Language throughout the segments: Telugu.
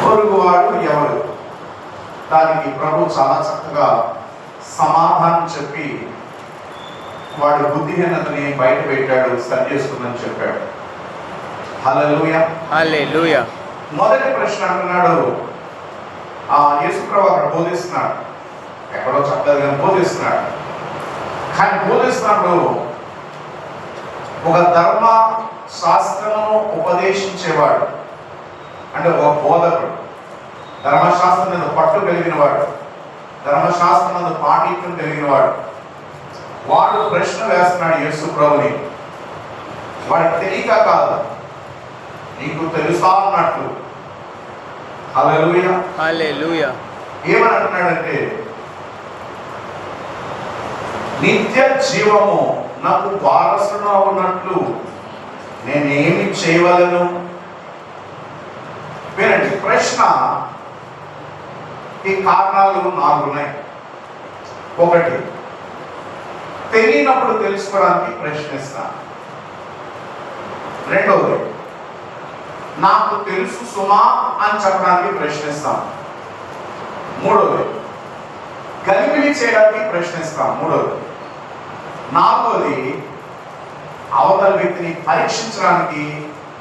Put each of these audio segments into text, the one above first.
పొరుగువాడు ఎవరు? దానికి ప్రభు చాలా చక్కగా సమాధానం చెప్పి వాడి బుద్ధిహీనతని బయట పెట్టాడు, సరి చేసుకుందని చెప్పాడు. హల్లెలూయా, హల్లెలూయా. మొదటి ప్రశ్న అంటున్నాడు, యేసుప్రభు అక్కడ బోధిస్తున్నాడు, ఎక్కడో చక్కగా బోధిస్తున్నాడు. కానీ బోధిస్తున్నప్పుడు ఒక ధర్మ శాస్త్రమును ఉపదేశించేవాడు, అంటే ఒక బోధకుడు, ధర్మశాస్త్రం మీద పట్టు కలిగిన వాడు, ధర్మశాస్త్రం మీద పాటిత్యం కలిగిన వాడు, వాడు ప్రశ్న వేస్తున్నాడు యేసు ప్రభుని. వాడికి తెలియక కాదు, నీకు తెలుసా అన్నట్లు. హల్లెలూయా, హల్లెలూయా. ఏమని అంటున్నాడంటే, నిత్య జీవము నాకు వారసుగా ఉన్నట్లు నేనేమి చేయవలను? వినండి, ప్రశ్న ఈ కారణాలు 4 ఉన్నాయి. ఒకటి, తెలియనప్పుడు తెలుసుకోవడానికి ప్రశ్నిస్తాను. రెండవది, నాకు తెలుసు సుమా అని చెప్పడానికి ప్రశ్నిస్తాం. మూడవది, గలిబిలి చేయడానికి ప్రశ్నిస్తాం. మూడవది. నాలుగవది, అవతల వ్యక్తిని పరీక్షించడానికి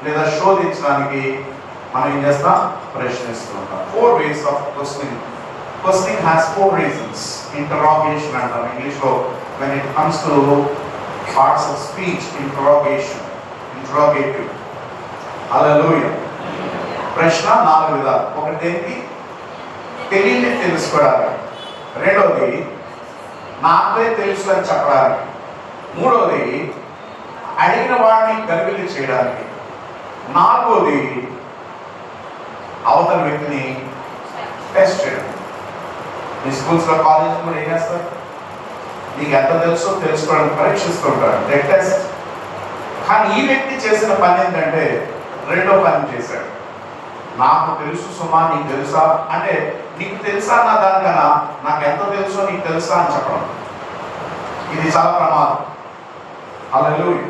లేదా శోధించడానికి మనం ఏం చేస్తాం? ప్రశ్నిస్తూ ఉంటాం. 4 ways of questioning. Questioning has 4 reasons. Interrogation అంటాం ఇంగ్లీష్లో. When it comes to parts of speech, interrogation, interrogative. హల్లెలూయా. ప్రశ్న 4 విధాలు. ఒకటి ఏంటి? తెలియని తెలుసుకోవడానికి. రెండవది, నాకే తెలుసు అని చెప్పడానికి. మూడవది, అడిగిన వాడిని గలిబిలి చేయడానికి. నాలుగవది, అవతల వ్యక్తిని టెస్ట్ చేయడం. మీ స్కూల్స్లో కాలేజ్ కూడా ఏం చేస్తారు? నీకు ఎంత తెలుసో తెలుసుకోవడానికి పరీక్షిస్తుంటారు, టెస్ట్. కానీ ఈ వ్యక్తి చేసిన పని ఏంటంటే రెండో పని చేశాడు. నాకు తెలుసు సుమా, నీకు తెలుసా అంటే, నీకు తెలుసా అన్న దానికన్నా నాకు ఎంత తెలుసో నీకు తెలుసా అని చెప్పడం. ఇది చాలా ప్రమాదం. హల్లెలూయా.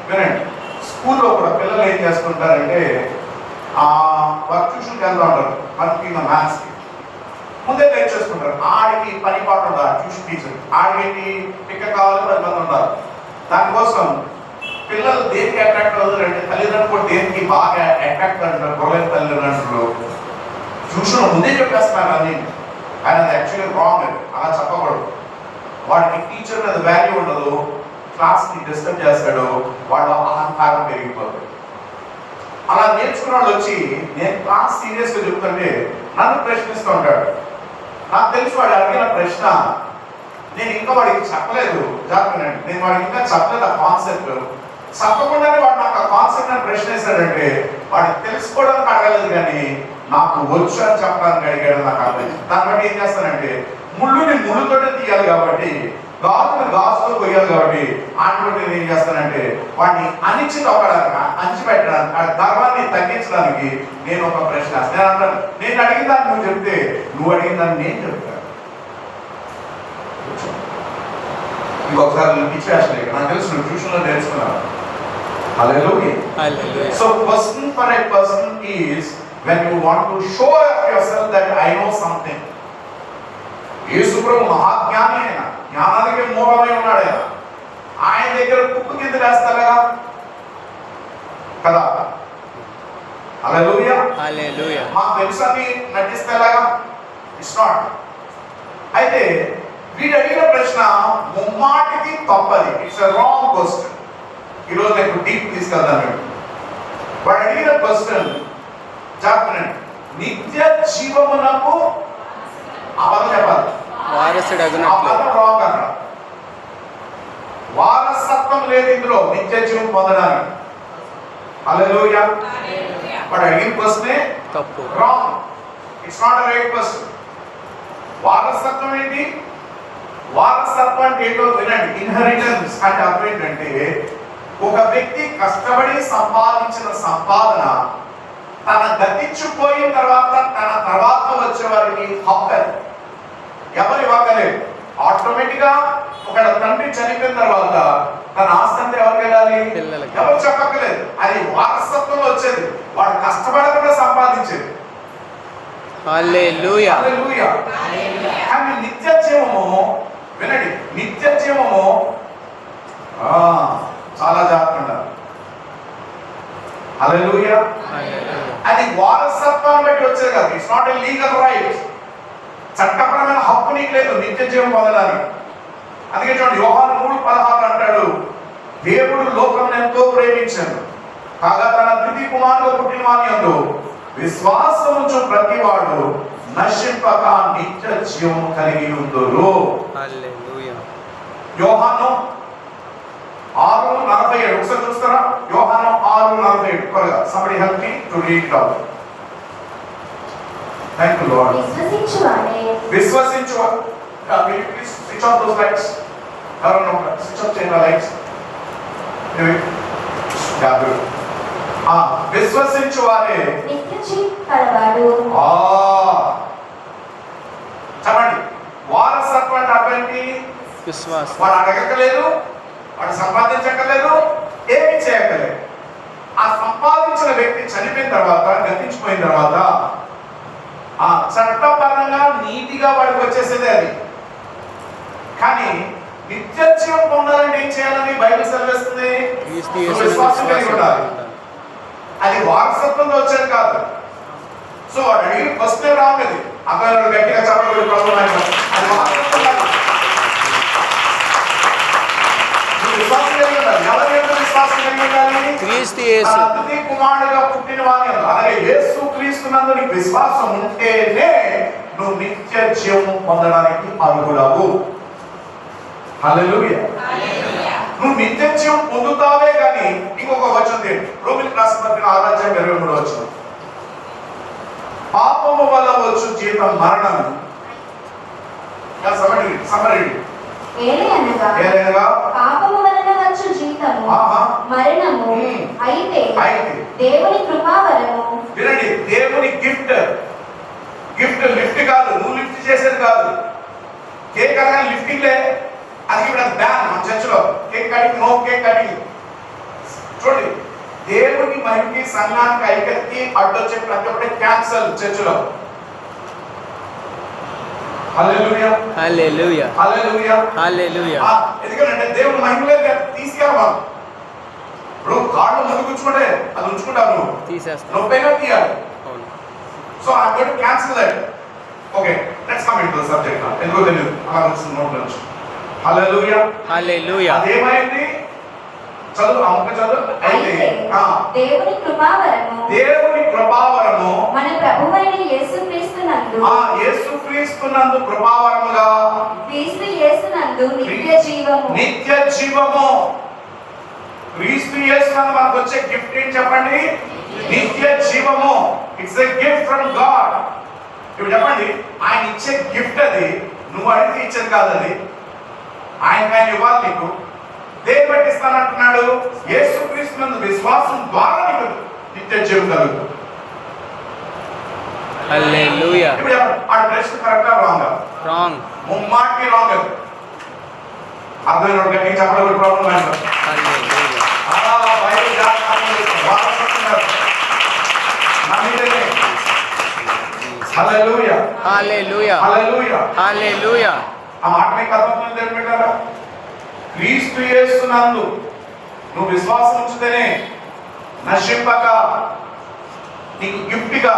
వినండి, స్కూల్లో కూడా పిల్లలు ఏం చేసుకుంటారంటే వారు ట్యూషన్కి వెళ్తూ ఉంటారు, ముఖ్యంగా మ్యాథ్స్కి. ముందే నేర్చేసుకుంటారు. ఆడికి పని పాట ఉండాలి, ట్యూషన్ టీచర్ ఆడికి పిక్క కావాలి, 10 మంది ఉండాలి. దానికోసం పిల్లలు దేనికి అట్రాక్ట్ అవుతారంటే, తల్లిదండ్రులు కూడా దేనికి బాగా అట్రాక్ట్ అంటారు. గొడవైన తల్లిదండ్రులు ట్యూషన్ ముందే చెప్పేస్తున్నారు అని. ఆయన అది యాక్చువల్లీ రాంగ్. అది అలా చెప్పకూడదు. వాడికి టీచర్ మీద వాల్యూ ఉండదు, క్లాస్ని డిస్టర్బ్ చేస్తాడు, వాళ్ళ అహంకారం పెరిగిపోతుంది. అలా నేర్చుకున్న వాళ్ళు వచ్చి నేను క్లాస్ సీరియస్గా చెప్తుంటే నన్ను ప్రశ్నిస్తూ ఉంటాడు. నాకు తెలిసి వాడు అడిగిన ప్రశ్న నేను ఇంకా వాడికి చెప్పలేదు. జాగ్రత్త, నేను వాడికి ఇంకా చెప్పలేదు ఆ కాన్సెప్ట్. చెప్పకుండానే వాడు నాకు ఆ కాన్సెప్ట్ అని ప్రశ్న వేశాడంటే వాడికి తెలుసుకోవడానికి అడగలేదు, కానీ నాకు వచ్చు అని చెప్పడానికి అడిగాడు. నాకు అర్థం. దాన్ని బట్టి ఏం చేస్తానంటే, ముళ్ళుని ముళ్ళుతోటే తీయాలి కాబట్టి, గాజుని గాజుతో పోయాలి కాబట్టి, అటువంటి నేను ఏం చేస్తానంటే వాడిని అణిచి తొక్కడానికి, అణిచిపెట్టడానికి, ఆ గర్వాన్ని తగ్గించడానికి నేను ఒక ప్రశ్న వేస్తాను. నేను అంటాను, నేను అడిగిన దాన్ని నువ్వు చెప్తే, నువ్వు అడిగిన దాన్ని నేను చెప్తాను. ఇంకొకసారి నేను పిచ్చేస్తాను. నాకు తెలుసు, నువ్వు ట్యూషన్లో నేర్చుకున్నాను. హల్లెలూయా. So question for a person is when you want to show yourself that I know something. యేసు ప్రభు మహాజ్ఞాని, ఆయన జ్ఞానానికి మూలమై ఉన్నాడు. ఆయన దగ్గర కుప్పు కింద వేస్తారా కదా? హల్లెలూయా, హల్లెలూయా. మాకు తెలుసని నటిస్తే ఎలాగా? It's not. అయితే వీడు అడిగిన ప్రశ్న ముమ్మాటికి తప్పది. It's a wrong question. ఈరోజు నేను డీప్ తీసుకెళ్తాను. వాడు అడిగిన క్వశ్చన్ చెప్పండి, నిత్య జీవమునకు అబద్ధం చెప్పాలి, వారసత్వం లేదు ఇందులో నిత్య జీవం పొందడానికి. హల్లెలూయా. వాడు అడిగిన క్వశ్చనే తప్పు, wrong. It's not a right question. వారసత్వం ఏంటి? వారసత్వం అంటే ఏంటో వినండి. ఇన్హెరిటెన్స్ అంటే అర్థం ఏంటంటే, ఒక వ్యక్తి కష్టపడి సంపాదించిన సంపాదన తన గతించిపోయిన తర్వాత తన తర్వాత వచ్చే వారికి హక్కు. ఎవరు ఇవ్వగలేదు. ఆటోమేటిక్ గా ఒక తండ్రి చనిపోయిన తర్వాత తన ఆస్తి అంతా ఎవరికి వెళ్ళాలి? ఎవరు చెప్పక్కలేదు. అది వారసత్వంలో వచ్చేది. వాడు కష్టపడకుండా సంపాదించేది. హల్లెలూయా. హల్లెలూయా. కానీ నిత్య జీవము, వినండి, నిత్య జీవము చాలా జాగ్రత్త. హల్లెలూయా. అది వారసత్వాన్ని బట్టి వచ్చేది కాదు. It's not a legal right. చట్టపరమైన హక్కు నీకు లేదు నిత్య జీవం పొందడానికి. అందుకే చూడండి, యోహాను 3:16 అంటాడు, దేవుడు లోకమును ఎంతో ప్రేమించాడు, కాగా తన ద్వితీయ కుమారుడు పుట్టిన వాని యందు విశ్వాసముంచు ప్రతివాడు నశింపక నిత్య జీవము కలిగి ఉందురు. హల్లెలూయా. యోహాను 6:47 ఒకసారి చూస్తారా? యోహాను 6:47 త్వరగా. somebody help me to read it out. Thank you Lord. విశ్వసించువాడే. Will you please switch off those lights? ఎవరన్నా switch off చేయండి lights. విశ్వసించువాడే నిత్య జీవం కలవాడు. చెప్పండి, వారసత్వం అంటే అర్థమేంటి? విశ్వాసం. వాడు అడగకలేదు, వాడు సంపాదించక్కర్లేదు, ఏమి చేయక్కర్లేదు. ఆ సంపాదించిన వ్యక్తి చనిపోయిన తర్వాత, గతించిపోయిన తర్వాత ఆ చట్టపరంగా నీతిగా వాడికి వచ్చేసేదే అది. కానీ నిత్య జీవం పొందాలంటే ఏం చేయాలని బైబిల్ సెలవిస్తుంది? విశ్వాసం కలిగి ఉండాలి. అది వారసత్వంతో వచ్చేది కాదు. సో వాడు అడిగిన ఫస్ట్ రాంగ్. అది అక్కడ గట్టిగా చెప్పకూడదు ప్రభువు. అది వారసత్వం కాదు. విశ్వాసం కలిగి ఉండాలి. ఎవరి యొక్క విశ్వాసం కలిగి ఉండాలి? క్రీస్తు యేసు అతి కుమారుడుగా పుట్టిన వాని యందు, అలాగే యేసు క్రీస్తునందు నీకు విశ్వాసం ఉంటేనే నువ్వు నిత్య జీవం పొందడానికి అర్హుడవు. హల్లెలూయా. నువ్వు నిత్య జీవం పొందుతావే కానీ ఇంకొక వచనం రోమిలికి రాసిన పత్రిక 6:23 పాపము వల్ల వచ్చు జీతం మరణం. ఏలయనగా పాపము వలన వచ్చు జీతము మరణము, అయితే దేవుని కృపావరము. వినండి, దేవుని గిఫ్ట్. గిఫ్ట్ లిఫ్ట్ కాదు, నువ్వు లిఫ్ట్ చేసేది కాదు. కేక్ అనగానే లిఫ్టింగ్ లే, అది ఇప్పుడు బ్యాన్ మన చర్చిలో. Cake cutting, no cake cutting. చూడండి, దేవుని మహిమకి సంఘానికి ఐక్యతకి అడ్డొచ్చే ప్రతి ఒక్కటి క్యాన్సల్ చర్చిలో. హల్లెలూయా. హల్లెలూయా. హల్లెలూయా. హల్లెలూయా. ఎందుకంటే దేవుని మహిమలే తీసుకెళ్ళవాలి. ఇప్పుడు కాళ్ళు ముందుకు ఉంచుకుంటే అది ఉంచుకుంటావు, నువ్వు తీసేస్తావు, నొప్పిగా తీయాలి. So I am going to cancel that. Okay, let's come into the subject now. ఎందుకో తెలియదు అలా వచ్చింది నోట్ నుంచి. హల్లెలూయా. హల్లెలూయా. అదేమైంది? చదువు, అమ్మక చదువు. అయితే దేవుని కృపావరము, దేవుని కృపావరము మన ప్రభువైన యేసుక్రీస్తునందు, యేసుక్రీస్తునందు కృపావరముగా, క్రీస్తు యేసునందు నిత్య జీవము. నిత్య జీవము. క్రీస్తు యేసునందు మనకు వచ్చే గిఫ్ట్ ఏంటి చెప్పండి? నిత్య జీవము. It's a gift from God. ఇప్పుడు చెప్పండి, ఆయన ఇచ్చే గిఫ్ట్ అది. నువ్వు అడిగితే ఇచ్చేది కాదు అది. ఆయన ఇవ్వాలి నీకు. దేని బట్టి ఇస్తానంటున్నాడు? యేసుక్రీస్తునందు విశ్వాసం ద్వారా నీకు నిత్య జీవం కలుగుతుంది. హల్లెలూయా. ఇప్పుడు ఆ ప్రశ్న కరెక్టా రాంగా? రాంగ్. ముమ్మాటికి రాంగ్. అర్థమైన గట్టిగా చెప్పడం ప్రాబ్లం లేదు. హల్లెలూయా. బైబిల్ హల్లెలూయా. హల్లెలూయా. హల్లెలూయా. హల్లెలూయా. ఆ మాట మీకు అర్థమవుతుంది ఏంటంటారా? క్రీస్తు యేసునందు నువ్వు విశ్వాసం ఉంచితేనే నశింపక నీకు గిఫ్ట్గా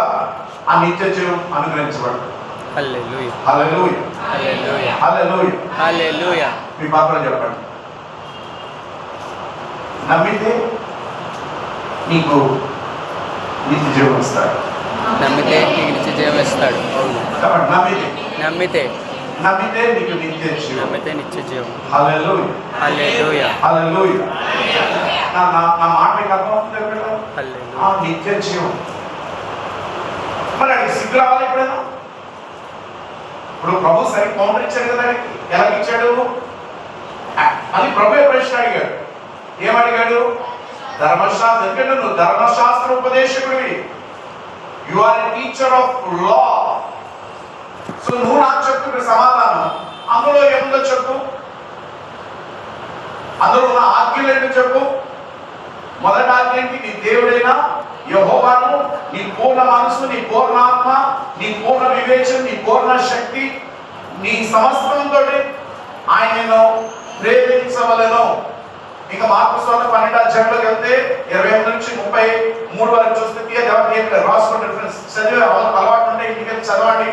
ఆ నిత్య జీవం అనుగ్రహించబడుతుంది. హల్లెలూయా. హల్లెలూయా. హల్లెలూయా. హల్లెలూయా. హల్లెలూయా. మీ పాత్రలు చెప్పండి. నమ్మితే నీకు నిత్య జీవం ఇస్తాడు. నమ్మితే నీకు నిత్య జీవం ఇస్తాడు. కాబట్టి నమ్మితే నమ్మితే నీకు నిత్య జీవం. నమ్మితే నిత్య జీవం. హల్లెలూయా. హల్లెలూయా. హల్లెలూయా. నా మాట మీకు అర్థమవుతుంది కదా? హల్లెలూయా. ఆ నిత్య జీవం. మరి అది సిగ్గు రావాలి ఎప్పుడైనా? ఇప్పుడు ప్రభు సరి కౌంటర్ ఇచ్చాడు కదా, ఎలా ఇచ్చాడు అని ప్రభు ప్రశ్న అడిగాడు. ఏమడిగాడు? ధర్మశాస్త్రం. ఎందుకంటే నువ్వు ధర్మశాస్త్ర ఉపదేశకుడివి. You are a teacher of law. So నువ్వు నాకు చెప్తున్న సమాధానం అందులో ఏముందో చెప్పు. అందులో ఉన్న ఆజ్ఞలు ఏంటో చెప్పు. మొదటి ఆజ్ఞ ఏంటి? నీ దేవుడైన యెహోవాను నీ పూర్ణ మనసు, నీ పూర్ణ ఆత్మ, నీ పూర్ణ వివేచన, నీ పూర్ణ శక్తి, నీ సమస్తంతో ఆయనను ప్రేమించవలెను. ఇక మార్కు సువార్త 12వ అధ్యాయంలోకి వెళ్తే 28 నుంచి 33 వరకు చూస్తే రాసుకున్న రిఫరెన్స్ చదివే అలవాటు ఉంటే ఇంటికి వెళ్ళి చదవండి.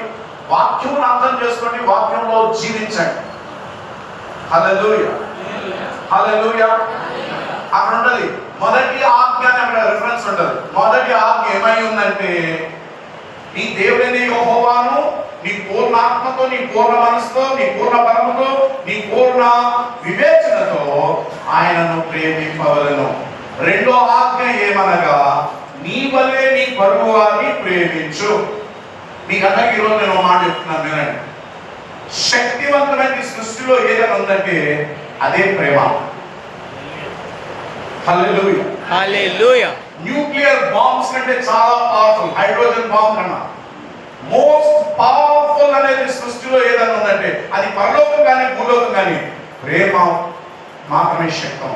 వాక్యం అర్థం చేసుకోండి, వాక్యంలో జీవించండి. హల్లెలూయా, హల్లెలూయా. అక్కడ ఉంటది మొదటి ఆజ్ఞ అని అక్కడ రిఫరెన్స్ ఉంటది. మొదటి ఆజ్ఞ ఏమై ఉందంటే, నీ దేవుడైన యెహోవాను నీ పూర్ణ ఆత్మతో, నీ పూర్ణ మనసుతో, నీ పూర్ణ బలముతో, నీ పూర్ణ వివేచనతో ఆయనను ప్రేమింపవలెను. రెండో ఆజ్ఞ ఏమనగా, నీ వల్లే నీ పొరుగు వారిని ప్రేమించు. మీకందరికీ ఈరోజు నేను మాట చెప్తున్నాను వినండి. శక్తివంతమైన ఈ సృష్టిలో ఏదైనా ఉందంటే అదే ప్రేమ. హల్లెలూయా, హల్లెలూయా. న్యూక్లియర్ బాంబ్స్ కంటే చాలా పవర్ఫుల్, హైడ్రోజన్ బాంబ్ కన్నా మోస్ట్ పవర్ఫుల్ అనేది సృష్టిలో ఏదైనా ఉందంటే అది పరలోకం కానీ భూలోకం కానీ ప్రేమ మాత్రమే శక్తం.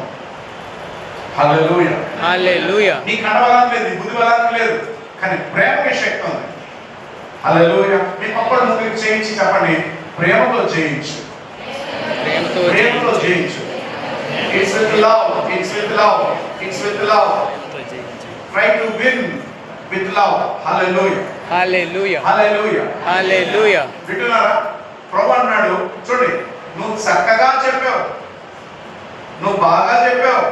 హల్లెలూయా, హల్లెలూయా. నీ కనబలానికి లేదు, నీ బుద్ధి బలానికి లేదు, కానీ ప్రేమకి శక్తి ఉంది. హల్లెలూయా. మీ పక్కన ముగ్గురికి చేయించి చెప్పండి, ప్రేమతో జయించు, ప్రేమతో జయించు. It's with love, it's with love, it's with love. Try to win with love. Hallelujah, hallelujah, hallelujah, హల్లెలూయా. వింటున్నారా? ప్రభు అన్నాడు, చూడండి, నువ్వు చక్కగా చెప్పావు, నువ్వు బాగా చెప్పావు,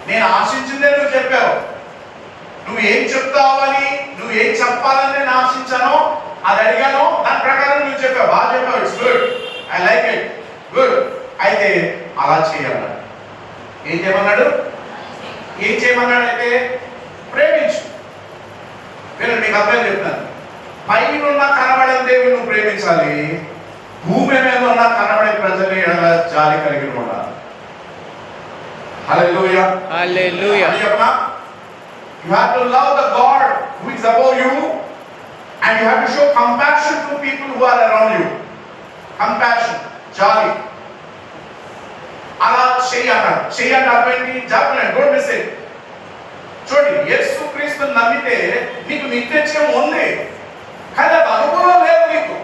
నేను ఆశించిందే నువ్వు చెప్పావు. నువ్వు ఏం చెప్తావని, నువ్వు ఏం చెప్పాలని నేను ఆశించానో అది అడిగాను, దాని ప్రకారం నువ్వు చెప్పావు, బాగా చెప్పావు. It's good, I like it, good. అయితే అలా చేయాలన్నాడు. ఏం చేయమన్నాడు? ఏం చేయమన్నాడు? అయితే ప్రేమించు. నేను మీకు అర్థం చెప్తాను. పైన ఉన్న కనబడే దేవుని నువ్వు ప్రేమించాలి, భూమి మీద ఉన్న కనబడే ప్రజల్ని ఎడల జాలి కలిగి ఉండాలి. హల్లెలూయా, హల్లెలూయా. చెప్పనా? You have to love the God who is above you, and you have to show compassion to people who are around you. Compassion, jolly. అలా చెయ్యన్నాడు. చెయ్యండి అర్థమైంది, చెప్పలేదు, డోంట్ మిస్ ఇట్. చూడండి, యేసు క్రీస్తుని నమ్మితే నీకు నిత్యం ఉంది, కానీ అది అనుభవం లేదు నీకు.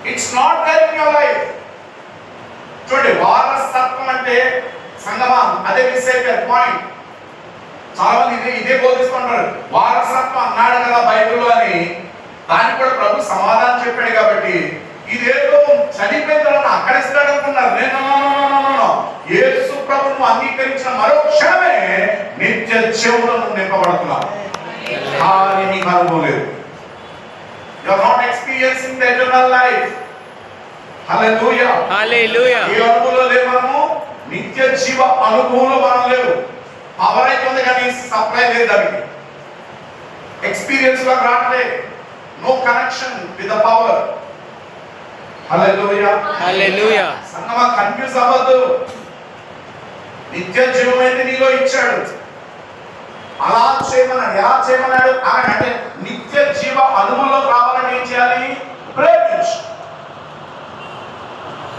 It's not there in your life. చూడండి, వారసత్వం అంటే సంగమం, అదే మిస్ అయిపోయారు పాయింట్. చాలా మంది ఇదే బోధిస్తుంటారు, వారసత్వం అన్నాడు కదా బైబిల్లో అని. దానికి కూడా ప్రభు సమాధానం చెప్పాడు కాబట్టి ఇదేదో చనిపోయిన తర్వాత అక్కడ ఇస్తాడు అనుకున్నారు. నేను యేసు ప్రభువును అంగీకరించిన మరో క్షణమే నిత్య జీవంలో నింపబడుతున్నావు. కానీ నీకు అనుభవం లేదు. You are not experiencing the eternal life. హల్లెలూయా, హల్లెలూయా. ఈ అనుభవంలో లేవు మనము, నిత్య జీవ అనుభవంలో మనం లేవు. పవర్ అయితే ఉంది కానీ సప్లై లేదు, దానికి ఎక్స్పీరియన్స్ లో రావట్లేదు. No connection with the power. హల్లెలూయా, హల్లెలూయా. సంగమా, కన్ఫ్యూజ్ అవ్వద్దు. నిత్య జీవం అయితే నీలో ఇచ్చాడు, అలా చేయమన్నాడు. ఎలా చేయమన్నాడు అంటే నిత్య జీవ అనుభవంలో రావాలని ఏం చేయాలి? ప్రేమించు.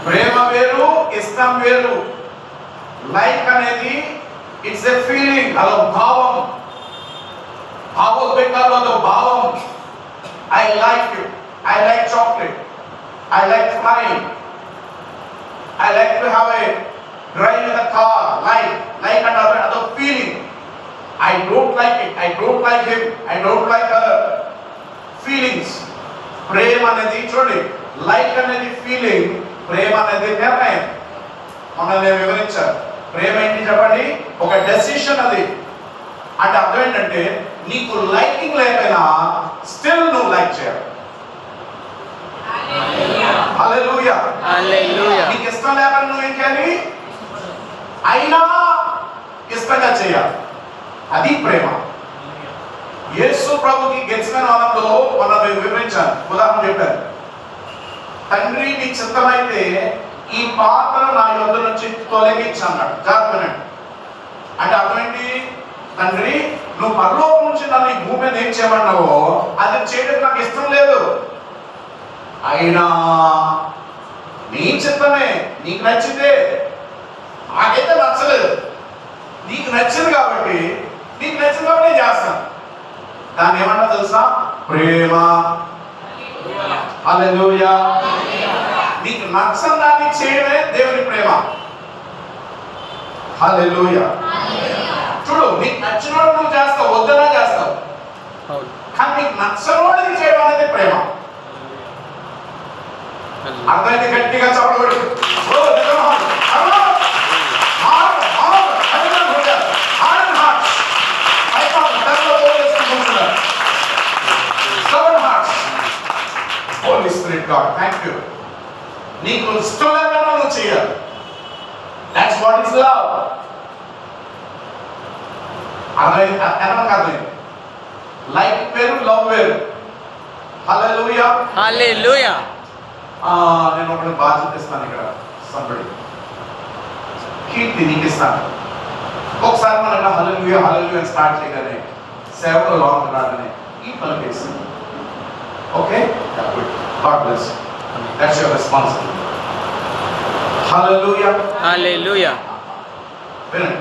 ప్రేమ వేరు, ఇష్టం వేరు. లైక్ అనేది ఇట్స్ ఎ ఫీలింగ్, అదో భావం, భావోద్వేగాలు, అదో భావం. I like you, I like chocolate, I like flying, I like to have a drive in a car, like another feeling. I don't like it, I don't like him, I don't like her. Feelings. ప్రేమ అనేది చూడండి, లైక్ అనేది ఫీలింగ్, ప్రేమ అనేది నిర్ణయం. మనల్ని నేను వివరించాను. ప్రేమ ఏంటి చెప్పండి? ఒక డెసిషన్. అది అంటే అర్థం ఏంటంటే నీకు లైకింగ్ లేకపోయినా స్టిల్ నువ్వు లైక్ చేయాలి. హల్లెలూయా, హల్లెలూయా. నీకు ఇష్టం లేకపోతే నువ్వు ఏం చేయాలి? అయినా ఇష్టంగా చేయాలి. అది ప్రేమ. యేసు ప్రభుకి గెత్సేమనే వనంలో మనం వివరించాను, ఉదాహరణ చెప్పాను. తండ్రి నీ చిత్తమైతే ఈ పాత్రను నా యొద్ద నుంచి తొలగించు అన్నాడు. జాగ్రత్త. అంటే అర్థం ఏంటి? తండ్రి, నువ్వు పరలోకం నుంచి నన్ను ఈ భూమి మీద ఏం చేయమన్నావో అది చేయడానికి నాకు ఇష్టం లేదు, అయినా నీ చిత్తమే, నీకు నచ్చిందే. నాకైతే నచ్చలేదు, నీకు నచ్చింది కాబట్టి నేను చేస్తాను. దాన్ని ఏమన్నా తెలుసా? ప్రేమ. హల్లెలూయా. నీకు నచ్చని దాన్ని చేయడమే దేవుని ప్రేమ. హల్లెలూయా. చూడు, నీకు నచ్చిన వాడు నువ్వు చేస్తావు, వద్దనా చేస్తావు, అవును. కానీ నీకు నచ్చని వాడిని చేయడం అనేది ప్రేమ. అర్థమైతే గట్టిగా చెప్పబడి Holy Spirit God, thank you. నీకు ఇష్టం లేకుండా నువ్వు చేయాలి. That's what is love. అర్థమైంది. లైక్ వేరు, లవ్ వేరు. హల్లెలూయా. హల్లెలూయా. నేను ఒకటి బాధ్యత ఇస్తాను ఇక్కడ. సంబడి కీర్తి నీకు ఇస్తాను. ఒకసారి మనం హల్లెలూయా హల్లెలూయా స్టార్ట్ చేయగానే సేవలో లాంగ్ రాగానే ఈ పలికేసి okay, god bless. That's your responsibility. హల్లెలూయా. హల్లెలూయా. వినండి,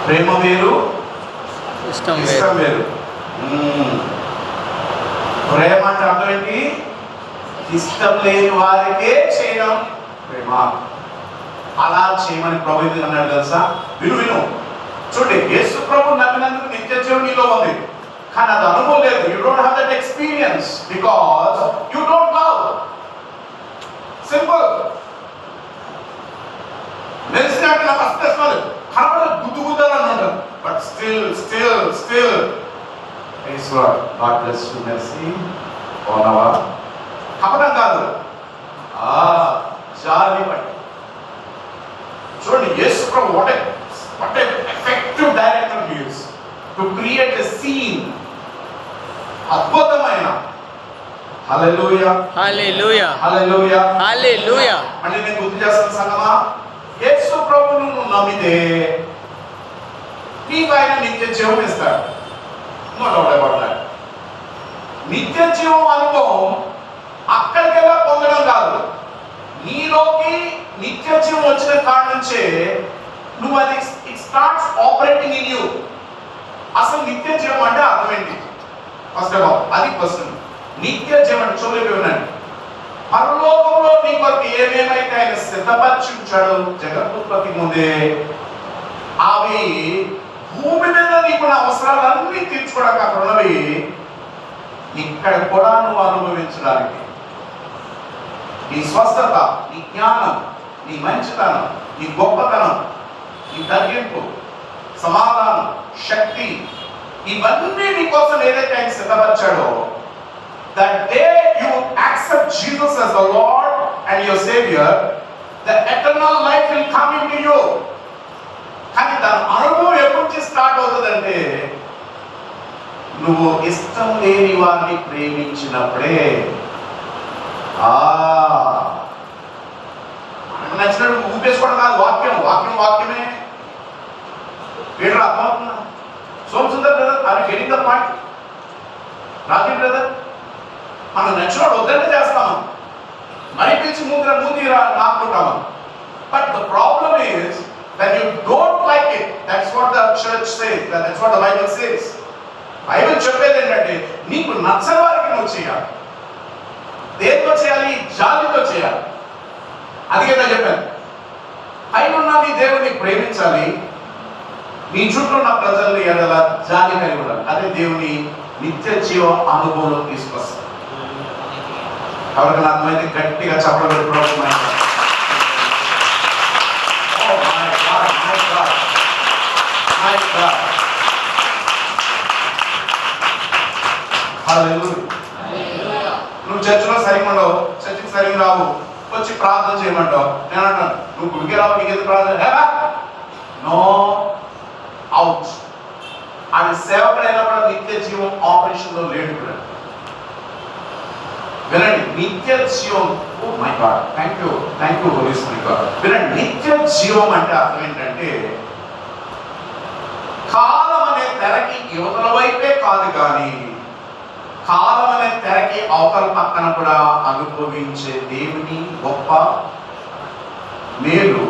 ప్రేమ వేరు, ఇష్టం ఇష్టం వేరు. వేరు. ప్రేమ అంటే అర్థం ఏంటి? ఇష్టం లేని వారికే చేయడం ప్రేమ. అలా చేయమని ప్రభు ఎందుకు అన్నాడు తెలుసా? విను. చూడండి, యేసు ప్రభు నమ్మినందుకు నిత్య జీవం నీలో ఉంది, కానీ అది అనుభవం లేదు. You don't have that experience because you don't love. Simple. మెలిసినట్టు నాకు అస్పష్టం కనబడదు, గుద్దుగుద్దాలని ఉంటారు, but still Ishwar God bless you mercy ఓనవా. కపటం కాదు, జాలి పట్టి. చూడండి, యేసు ప్రభు what a effective director he is to create a scene. అద్భుతమైన. హల్లెలూయా. హల్లెలూయా. హల్లెలూయా. హల్లెలూయా. అంటే నేను గుర్తు చేస్తాను సంగమా, యేసు ప్రభువును నువ్వు నమ్మితే నీకు ఆయన నిత్య జీవం ఇస్తాడు. పడతాడు. నిత్య జీవం అనుభవం అక్కడికెలా పొందడం కాదు, నీలోకి నిత్య జీవం వచ్చిన కాడ నుంచే నువ్వు అది it starts operating in you. అసలు నిత్య జీవం అంటే అర్థం ఏంటి? ఫస్ట్ ఆఫ్ ఆల్ అది క్వశ్చన్. నిత్య జీవం చూడండి, వినండి. పరలోకంలో నీ కొరకు ఏమేమైతే ఆయన సిద్ధపరిచి ఉంచాడో జగత్తుత్పత్తి ముందే, అవి భూమి మీద నీకు అవసరాలన్నీ తీర్చుకోవడానికి అక్కడ ఉన్నవి ఇక్కడ కూడా నువ్వు అనుభవించడానికి. నీ స్వస్థత, నీ జ్ఞానం, నీ మంచితనం, నీ గొప్పతనం, నీ తగ్గింపు, సమాధానం, శక్తి, ఇవన్నీ నీ కోసం ఏదైతే ఆయన సిద్ధపరిచాడో, that day you accept Jesus as the Lord and your Savior, the eternal life will come into you. కానీ దాని అనుభవం ఎప్పటి నుంచి స్టార్ట్ అవుతుందంటే, నువ్వు ఇష్టం లేని వారిని ప్రేమించినప్పుడే. నచ్చినట్టు ఊపేసుకోవడం కాదు, వాక్యమే వీడు అర్థమవుతున్నా. సోమసుందర్ బ్రదర్, అది getting the point. Raji brother, మనం నచ్చినోడు వద్దంటే చేస్తాము, మరి పిలిచి మూతి నాకుంటాము. But the problem is that you don't like it. That's what the church says. That's what the Bible says. Bible చెప్పేది ఏంటంటే, నీకు నచ్చని వారికి నువ్వు చేయాలి. దేంతో చేయాలి? జాలితో చేయాలి. అందుకే నేను చెప్పాను, పైన నీ దేవుని ప్రేమించాలి, నీ చుట్టూ ఉన్న ప్రజల్ని ఎడల జాలి కలిగి ఉండాలి. అదే దేవుని నిత్య జీవ అనుభవంలో తీసుకొస్తాడు. కాబట్టి అర్థమైతే గట్టిగా చెప్పడం పెట్టుకోవడం. నువ్వు చర్చిలో సరిగా ఉండవు, చర్చికి సరిగా రావు, వచ్చి ప్రార్థన చేయమంటావు. నేను అంటాను, నువ్వు గుడికి రావు, నీకు ఎందుకు ప్రార్థన? No out. అది సేవకుడైనప్పుడు నిత్య జీవం ఆపరేషన్ లో లేడు కూడా. వినండి, నిత్య జీవం. Oh my God, thank you Holy Spirit God. వినండి, నిత్య జీవం అంటే అర్థం ఏంటంటే, కాలం అనే తెరకి యువతల వైపే కాదు, కానీ కాలం అనే తెరకి అవతల పక్కన కూడా అనుభవించే దేవుని గొప్ప మేలు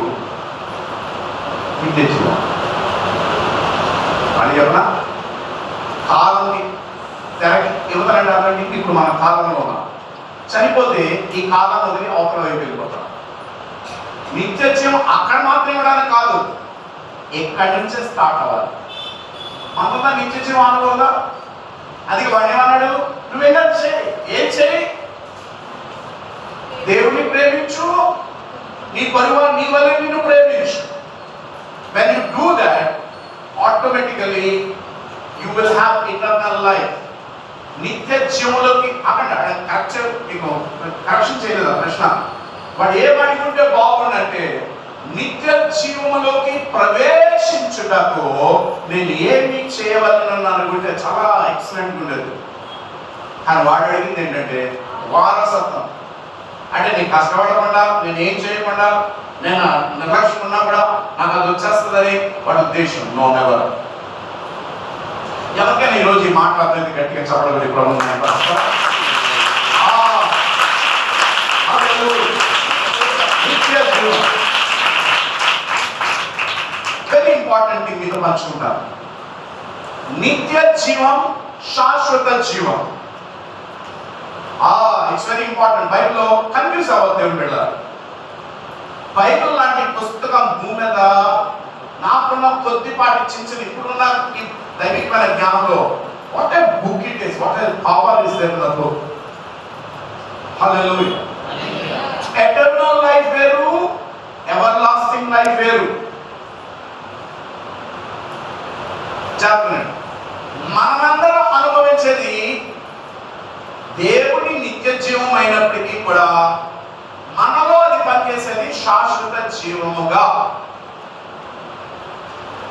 నిత్య జీవం అని చెప్పనా? కాలాన్ని తెరకి యువతలంటే అర్థండి, ఇప్పుడు మన కాలంలో ఉన్నాం. చనిపోతే ఈ కాలాన్ని వదిలి అవతల వైపు వెళ్ళిపోతాం. నిత్యత్యం అక్కడ మాత్రం ఇవ్వడానికి కాదు, ఎక్కడి నుంచే స్టార్ట్ అవ్వాలి. మనకున్న నిత్యత్యం అనుభవంగా అది వాడు ఏమన్నాడు, నువ్వు వెళ్ళాలి చేయి. ఏం చేయి? దేవుని ప్రేమించు, నీ పరివారం నీ వల్ల నిన్ను ప్రేమించు. When you do that, automatically you will have eternal life. నిత్య జీవంలోకి అక్కడ కరెక్షన్ చేయలేదు ప్రశ్న. వాడు ఏమనుకుంటే బాగుండంటే నిత్య జీవంలోకి ప్రవేశించుటకు నేను ఏమి చేయవలను అనుకుంటే చాలా ఎక్సలెంట్ ఉండేది. కానీ వాడు అడిగింది ఏంటంటే వారసత్వం. అంటే నేను కష్టపడకుండా, నేను ఏం చేయకుండా, నేను నిర్లక్ష్యం ఉన్నా కూడా నాకు అది వచ్చేస్తుందని వాడి ఉద్దేశం. No never. ఎవరికైనా ఈరోజు ఈ మాట్లాడుతుంది గట్టిగా చెప్పడం ఇప్పుడు వెరీ ఇంపార్టెంట్ థింగ్ మీతో పంచుకుంటాను. నిత్య జీవం, శాశ్వత జీవం. It's very important. బైబిల్లో కన్ఫ్యూజ్ అవ్వద్దు వెళ్ళారు. బైబిల్ లాంటి పుస్తకం భూమి మీద నాకున్న కొద్దిపాటి చిన్న ఇప్పుడున్న దైవికమైన జ్ఞానంలో what a book it is, what a power is there in the book. Hallelujah. Eternal life వేరు, ఎవర్ లాస్టింగ్ లైఫ్ వేరు. చెప్పండి, మనమందరం అనుభవించేది దేవుని నిత్య జీవం అయినప్పటికీ కూడా మనలో అది పనిచేసేది శాశ్వత జీవముగా.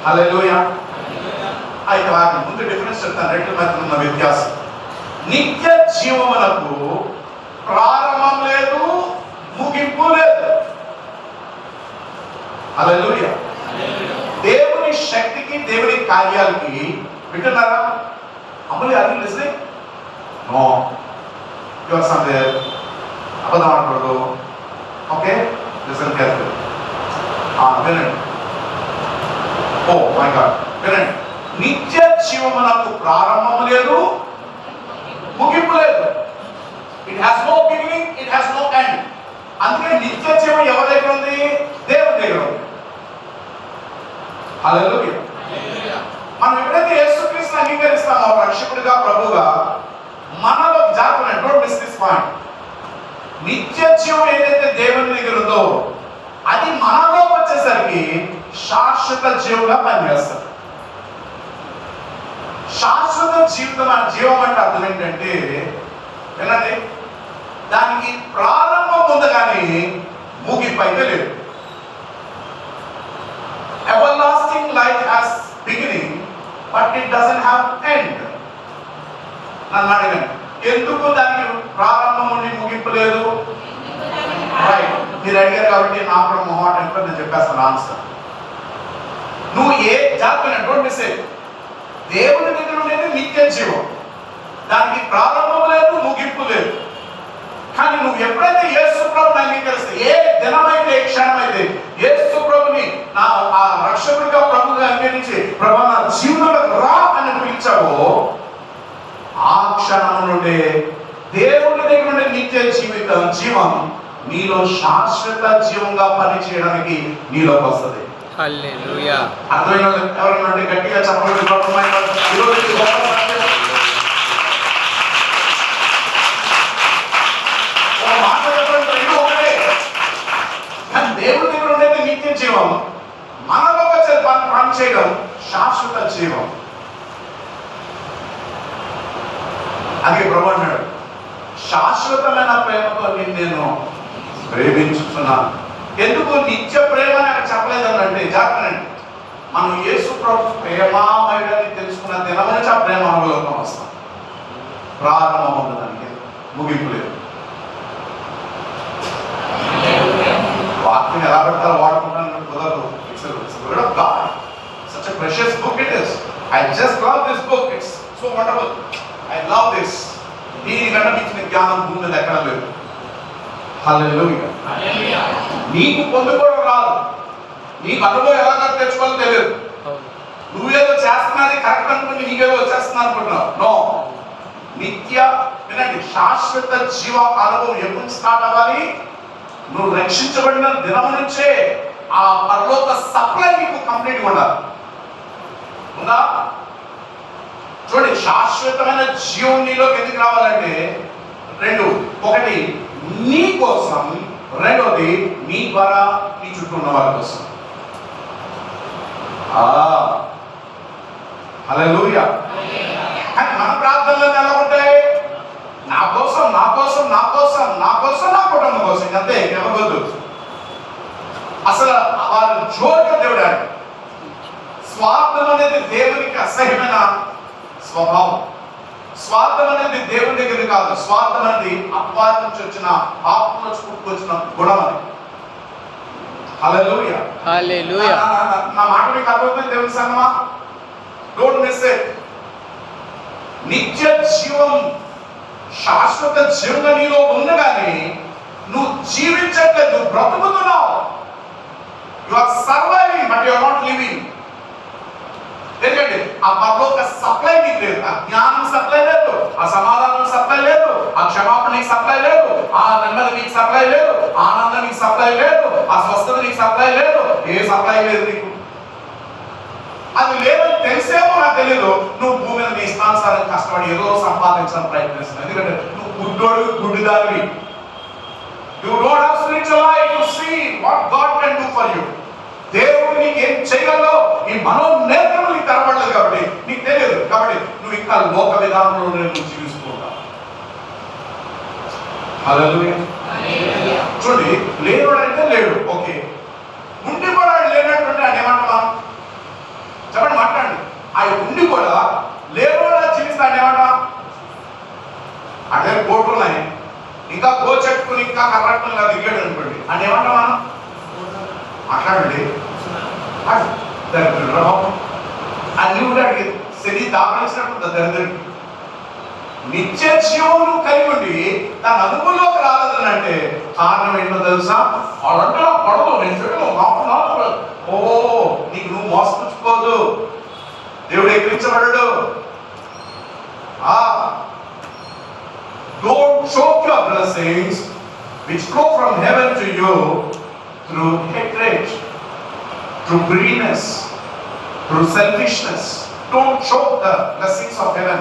హల్లెలూయా. అయితే వాటి ముందు డిఫరెన్స్ చెప్తాను, రెండింటి మధ్య ఉన్న వ్యత్యాసం. నిత్య జీవమునకు ప్రారంభం లేదు, ముగింపు లేదు. హల్లెలూయా. దేవుని శక్తికి, దేవుని కార్యాలకి వింటున్నారా? అమలు అది లిస్నింగ్? నో. యువర్ సందేర్ అబద్ధం అనకూడదు. Okay, listen careful. వినండి. ఓ మై గాడ్, వినండి. నిత్య జీవమునకు ప్రారంభం లేదు, ముగింపు లేదు. It has no beginning, it has no end. అందుకే నిత్య జీవం ఎవరి దగ్గర ఉంది? దేవుని దగ్గర ఉంది. హల్లెలూయా. మనం ఎప్పుడైతే యేసుక్రీస్తుని అంగీకరిస్తామో రక్షకుడిగా, ప్రభువుగా, మనలో జాగ్రత్త. Don't miss this point. నిత్య జీవం ఏదైతే దేవుని దగ్గర ఉందో అది మనలో వచ్చేసరికి శాశ్వత జీవంగా పనిచేస్తుంది. శాశ్వత జీవం అంటే అర్థం ఏంటంటే, వినండి, దానికి ప్రారంభం ఉంది కానీ ముగింపు అయితే లేదు. Everlasting life has beginning, but it doesn't have end. నన్ను అడగండి, ఎందుకు దానికి ప్రారంభం ఉండి ముగింపు లేదు? రైట్, మీరు అడిగారు కాబట్టి నాకు కూడా మొహమాట అంటే నేను చెప్పేస్తాను ఆన్సర్. నువ్వు ఏ జాగ్రత్త, డోంట్ మిస్ ఇట్. దేవుని దగ్గర ఉండేది నిత్య జీవం, దానికి ప్రారంభం లేదు, ముగింపు లేదు. కానీ నువ్వు ఎప్పుడైతే యేసు ప్రభుని అంగీకరిస్తే, ఏ దినమైతే, ఏ క్షణమైతే యేసు ప్రభుని నా ఆ రక్షకుడిగా, ప్రభుగా అంగీకరించి ప్రభు నా జీవితంలో రా అని పిలిచావో, ఆ క్షణం నుండి దేవుని దగ్గర ఉండే నిత్య జీవం నీలో శాశ్వత జీవంగా పనిచేయడానికి నీలోకి వస్తుంది. హల్లెలూయా. అర్థమైన ఎవరైనా గట్టిగా చెప్పండి. దేవుడి దగ్గర ఉండేది నిత్య జీవం, మనలో వచ్చే పని చేయడం శాశ్వత జీవం. అది ప్రభు అన్నాడు, శాశ్వతమైన ప్రేమతో నేను ప్రేమించుతున్నాను. ఎందుకు నిత్య ప్రేమ అని అక్కడ చెప్పలేదనంటే, జాగ్రత్త, మనం యేసు ప్రభు ప్రేమామయుడని తెలుసుకున్న దినం నుంచి ఆ ప్రేమ అనుభవం వస్తాం. ప్రారంభం ఉండదానికి ముగింపు లేదు. వాక్యం ఎలా పెడతారో వాడుకుంటాను కుదరదు. It's a word of God. Such a precious book it is. I just love this book. It's so wonderful. I love this. దీనికన్నా మించిన జ్ఞానం భూమి మీద ఎక్కడ లేదు. హల్లెలూయా. నీకు పొందుకోవడం రాదు, నీకు అనుభవం ఎలా తెచ్చుకోవాలో తెలియదు. నువ్వేదో చేస్తున్నది కరెక్ట్ అనుకుని నీకేదో వచ్చేస్తున్నా అనుకుంటున్నావు. నో, నిత్య వినండి, శాశ్వత జీవ అనుభవం ఎప్పుడు స్టార్ట్ అవ్వాలి? నువ్వు రక్షించబడిన దినం నుంచే ఆ పరలోక సప్లై నీకు కంప్లీట్ ఉండాలి. ఉందా? చూడండి, శాశ్వతమైన జీవం నీలోకి ఎందుకు రావాలంటే రెండు, ఒకటి నీ కోసం, రెండోది నీ ద్వారా నీ చుట్టూ ఉన్న వారి కోసం. హల్లెలూయా. కానీ మన ప్రార్థనలు ఎలా ఉంటాయి? నా కోసం, నా కోసం, నా కోసం, నా కోసం, నా కుటుంబం కోసం, అంతే, ఎవరొద్దు. అసలు వారు జోరుగా దేవుడు ఆడు. స్వార్థం అనేది దేవునికి అసహ్యమైన స్వభావం. స్వార్థం అనేది దేవుని దగ్గర కాదు. స్వార్థం అనేది అపవాదం నుంచి వచ్చిన, పాపం నుంచి పుట్టుకొచ్చిన గుణం అది. హల్లెలూయా. హల్లెలూయా. నా మాట మీకు అర్థమైంది దేవుని సంగమా? Don't miss it. నిత్య జీవం, శాశ్వత జీవం నీలో ఉండగానే నువ్వు జీవించట్లేదు, నువ్వు బ్రతుకుతున్నావు. You are surviving but you are not living. ఎందుకంటే ఆ పరలోక సప్లై నీకు లేదు. ఆ జ్ఞానం సప్లై లేదు, ఆ సమాధానం సప్లై లేదు, ఆ క్షమాపణ నీకు సప్లై లేదు, ఆ నెమ్మది నీకు సప్లై లేదు, ఆనందం నీకు సప్లై లేదు, ఆ స్వస్థత నీకు సప్లై లేదు. ఏ సప్లై లేదు నీకు. అది లేదని తెలిసేమో నాకు తెలియదు. నువ్వు భూమి మీద నీ ఇష్టానుసారం కష్టపడి ఏదో సంపాదించడానికి ప్రయత్నిస్తున్నావు. ఎందుకంటే నువ్వు గుడ్డోడు, గుడ్డిదానివి. You don't have spiritual eye to see what God can do for you. దేవుడు నీకు ఏం చేయగలరో ఈ మనోనేత్రము నీకు కనపడలేదు కాబట్టి నీకు తెలియదు. కాబట్టి నువ్వు ఇంకా లోక విధానంలో నువ్వు జీవిస్తున్నావు. హల్లెలూయా. చూడండి, లేనివాడు అంటే లేడు, ఓకే. ఉండి కూడా లేనట్టుంటే ఆయన ఏమంటావా? చెప్పండి, మాట్లాడండి. ఆయన ఉండి కూడా లేనివాడు జీవిస్తాడు ఏమంటా? అదే కోట్లు ఉన్నాయి, ఇంకా గోచెట్టుకుని ఇంకా కర్రట్టుకుని ఇలా దిగాడు అనుకోండి, అని ఏమంటావా? మాట్లాడండి. దరిద్రుడు అన్ని కూడా అడిగేది శని దాపరించినట్టు దరిద్రుడికి. నిత్య జీవమును కలిగి ఉండి తన అనుభవంలోకి రాలేదని అంటే కారణం ఏంటో తెలుసా? వాళ్ళంటే పడదు, నేను చూడను. ఓ, నీకు నువ్వు మోసపుచ్చుకోదు. దేవుడు ఎక్కిరించబడడు. Don't choke your blessings which flow from heaven to you through hatred, through greediness, through selfishness. Don't choke the blessings of heaven.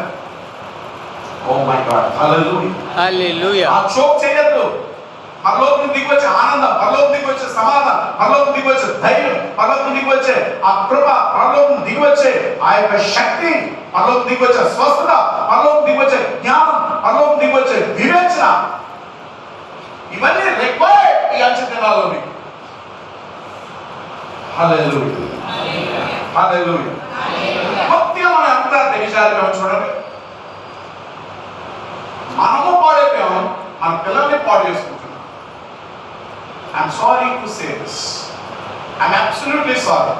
Oh my God, hallelujah. Hallelujah. ఆ choke చేయొద్దు. పరలోకం దిగి వచ్చే ఆనందం, పరలోకం దిగి వచ్చే సమాధానం, పరలోకం దిగి వచ్చే ధైర్యం, పరలోకం దిగి వచ్చే ఆ కృప, పరలోకం దిగి వచ్చే ఆ యొక్క శక్తి, పరలోకం దిగి వచ్చే స్వస్థత, పరలోకం దిగి వచ్చే జ్ఞానం, పరలోకం దిగి వచ్చే వివేచన, ఇవన్నీ రిక్వైర్డ్ ఈ అంచె దినాల్లోని. హల్లెలూయా. హల్లెలూయా. కొద్దిగా మనం ఎంత దిగజారిపోయాం చూడండి. మనము పాడైపోయాం, మన పిల్లల్ని పాడు చేసుకుంటున్నాం. I'm sorry to say this. I'm absolutely sorry.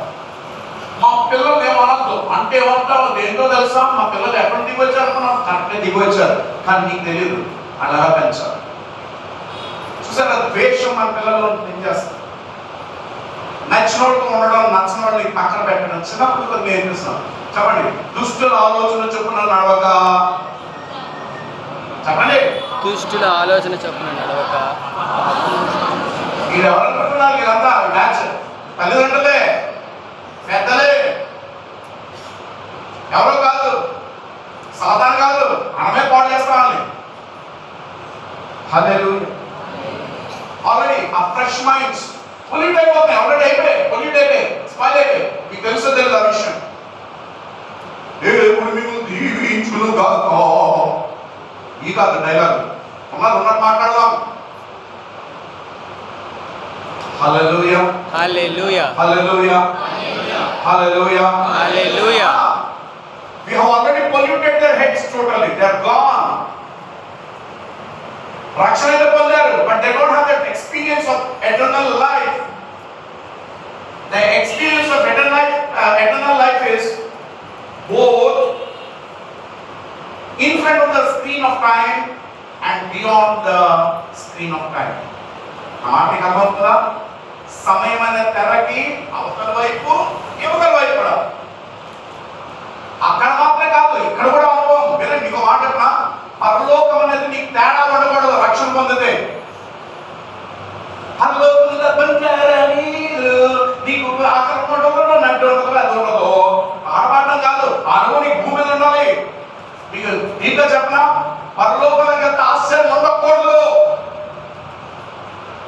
మా పిల్లలు ఏమనద్దు అంటే ఏమంటావు? దేంతో తెలుసా? మా పిల్లలు ఎక్కడ దిగి వచ్చారు? కరెక్ట్గా దిగి వచ్చారు, కానీ నీకు తెలియదు. అలాగా పెంచాలి. చూసారా, ద్వేషం మన పిల్లలు ఏం చేస్తారు? నచ్చిన వాళ్ళతో ఉండడం, నచ్చిన వాళ్ళని పక్కన పెట్టడం చిన్నప్పుడు కూడా నేర్పిస్తాం. చెప్పండి, దుష్టుల ఆలోచన చొప్పున నడవక. చెప్పండి, దుష్టుల ఆలోచన చొప్పున నడవక. మీరు ఎవరనుకుంటున్నారు? మీరంతా బ్యాచ్ తల్లిదండ్రులే, పెద్దలే, ఎవరో కాదు, సాధారణ కాదు, మనమే పాడు చేస్తామని. హల్లెలూయా. ఆల్రెడీ ఆ ఫ్రెష్ మైండ్స్ పొల్యూట్ అయిపోతున్నాయి. ఆల్రెడీ అయిపోయాయి, పొల్యూట్ అయిపోయాయి, స్పాయిల్ అయిపోయాయి. మీకు తెలుసో తెలియదు ఆ విషయం? దేవుడు మిమ్మల్ని దీవించును గాక. ఈ కాదు డైలాగ్, ఉన్నట్టు మాట్లాడదాం. హల్లెలూయా. హల్లెలూయా. Hallelujah. Hallelujah. Hallelujah. We have already polluted their heads totally. They are gone. రక్షణ పొందారు, but they don't have that experience of eternal life. The experience of eternal life is both in front of the screen of time and beyond the screen of time. మీకు అర్థమవుతుందా? సమయం అనే తెరకి అవతల వైపు, యువతల వైపు కూడా. అక్కడ మాత్రమే కాదు, ఇక్కడ కూడా అనుభవం. వినండి, నీకు మాట చెప్పనా, పరలోకం అనేది నీకు తేడా ఉండకూడదు రక్షణ పొందితే. పరలోకంలో నీకు అక్కడ ఉండదు, నడ్డు ఉండదు, అది ఉండదు. ఆడమాటం కాదు, అనుభవం నీకు భూమి మీద ఉండాలి. మీకు ఇంకా చెప్పనా, పరలోకానికి ఎంత ఆశ్చర్యం ఉండకూడదు.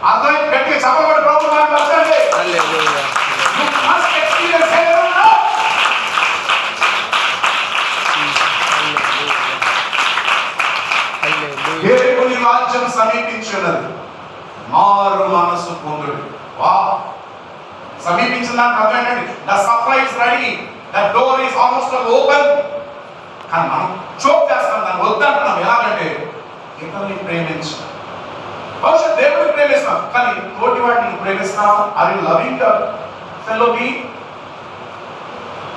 అర్థమైంది? గట్టిగా చెప్పబడి ప్రభుత్వం వచ్చండి. దేవుని రాజ్యం సమీపించున్నది, మారు మనసు పొందుడు. వా, సమీపించిన దానికి అర్థం ఏంటండి? The supply is ready, the door is almost open. కానీ మనం చోక్ చేస్తాం, దాన్ని వద్దంటున్నాం. ఎలాగంటే ఇతరుని ప్రేమించాలి. బహుశా దేవుడిని ప్రేమిస్తాం, కానీ తోటి వాటిని ప్రేమిస్తాం. Are you loving your fellow being?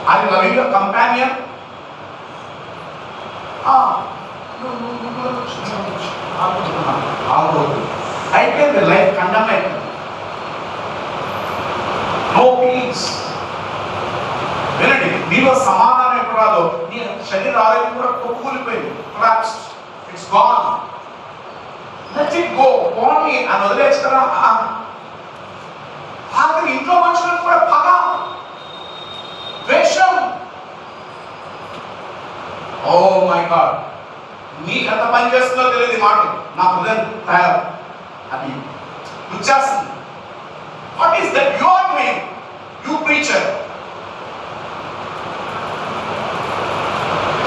Are you loving your companion? అయిపోయింది, లైఫ్ కండమ్ అయిపోయింది. No peace. వినండి, నీలో సమాధానం ఎప్పుడు రాదో నీ శరీర ఆరోగ్యం కూడా కొట్టుకూలిపోయింది. It's gone. Let it go. పోనీ అని వదిలేచ్చు కదా. ఆఖరి ఇంట్లో మనుషులకు కూడా పగ, ద్వేషం. ఓ మై గాడ్, నీకు ఎంత పని చేస్తుందో తెలియదు. మాట నా హృదయం తయారు, అది వచ్చేస్తుంది. What is that you are doing, you preacher?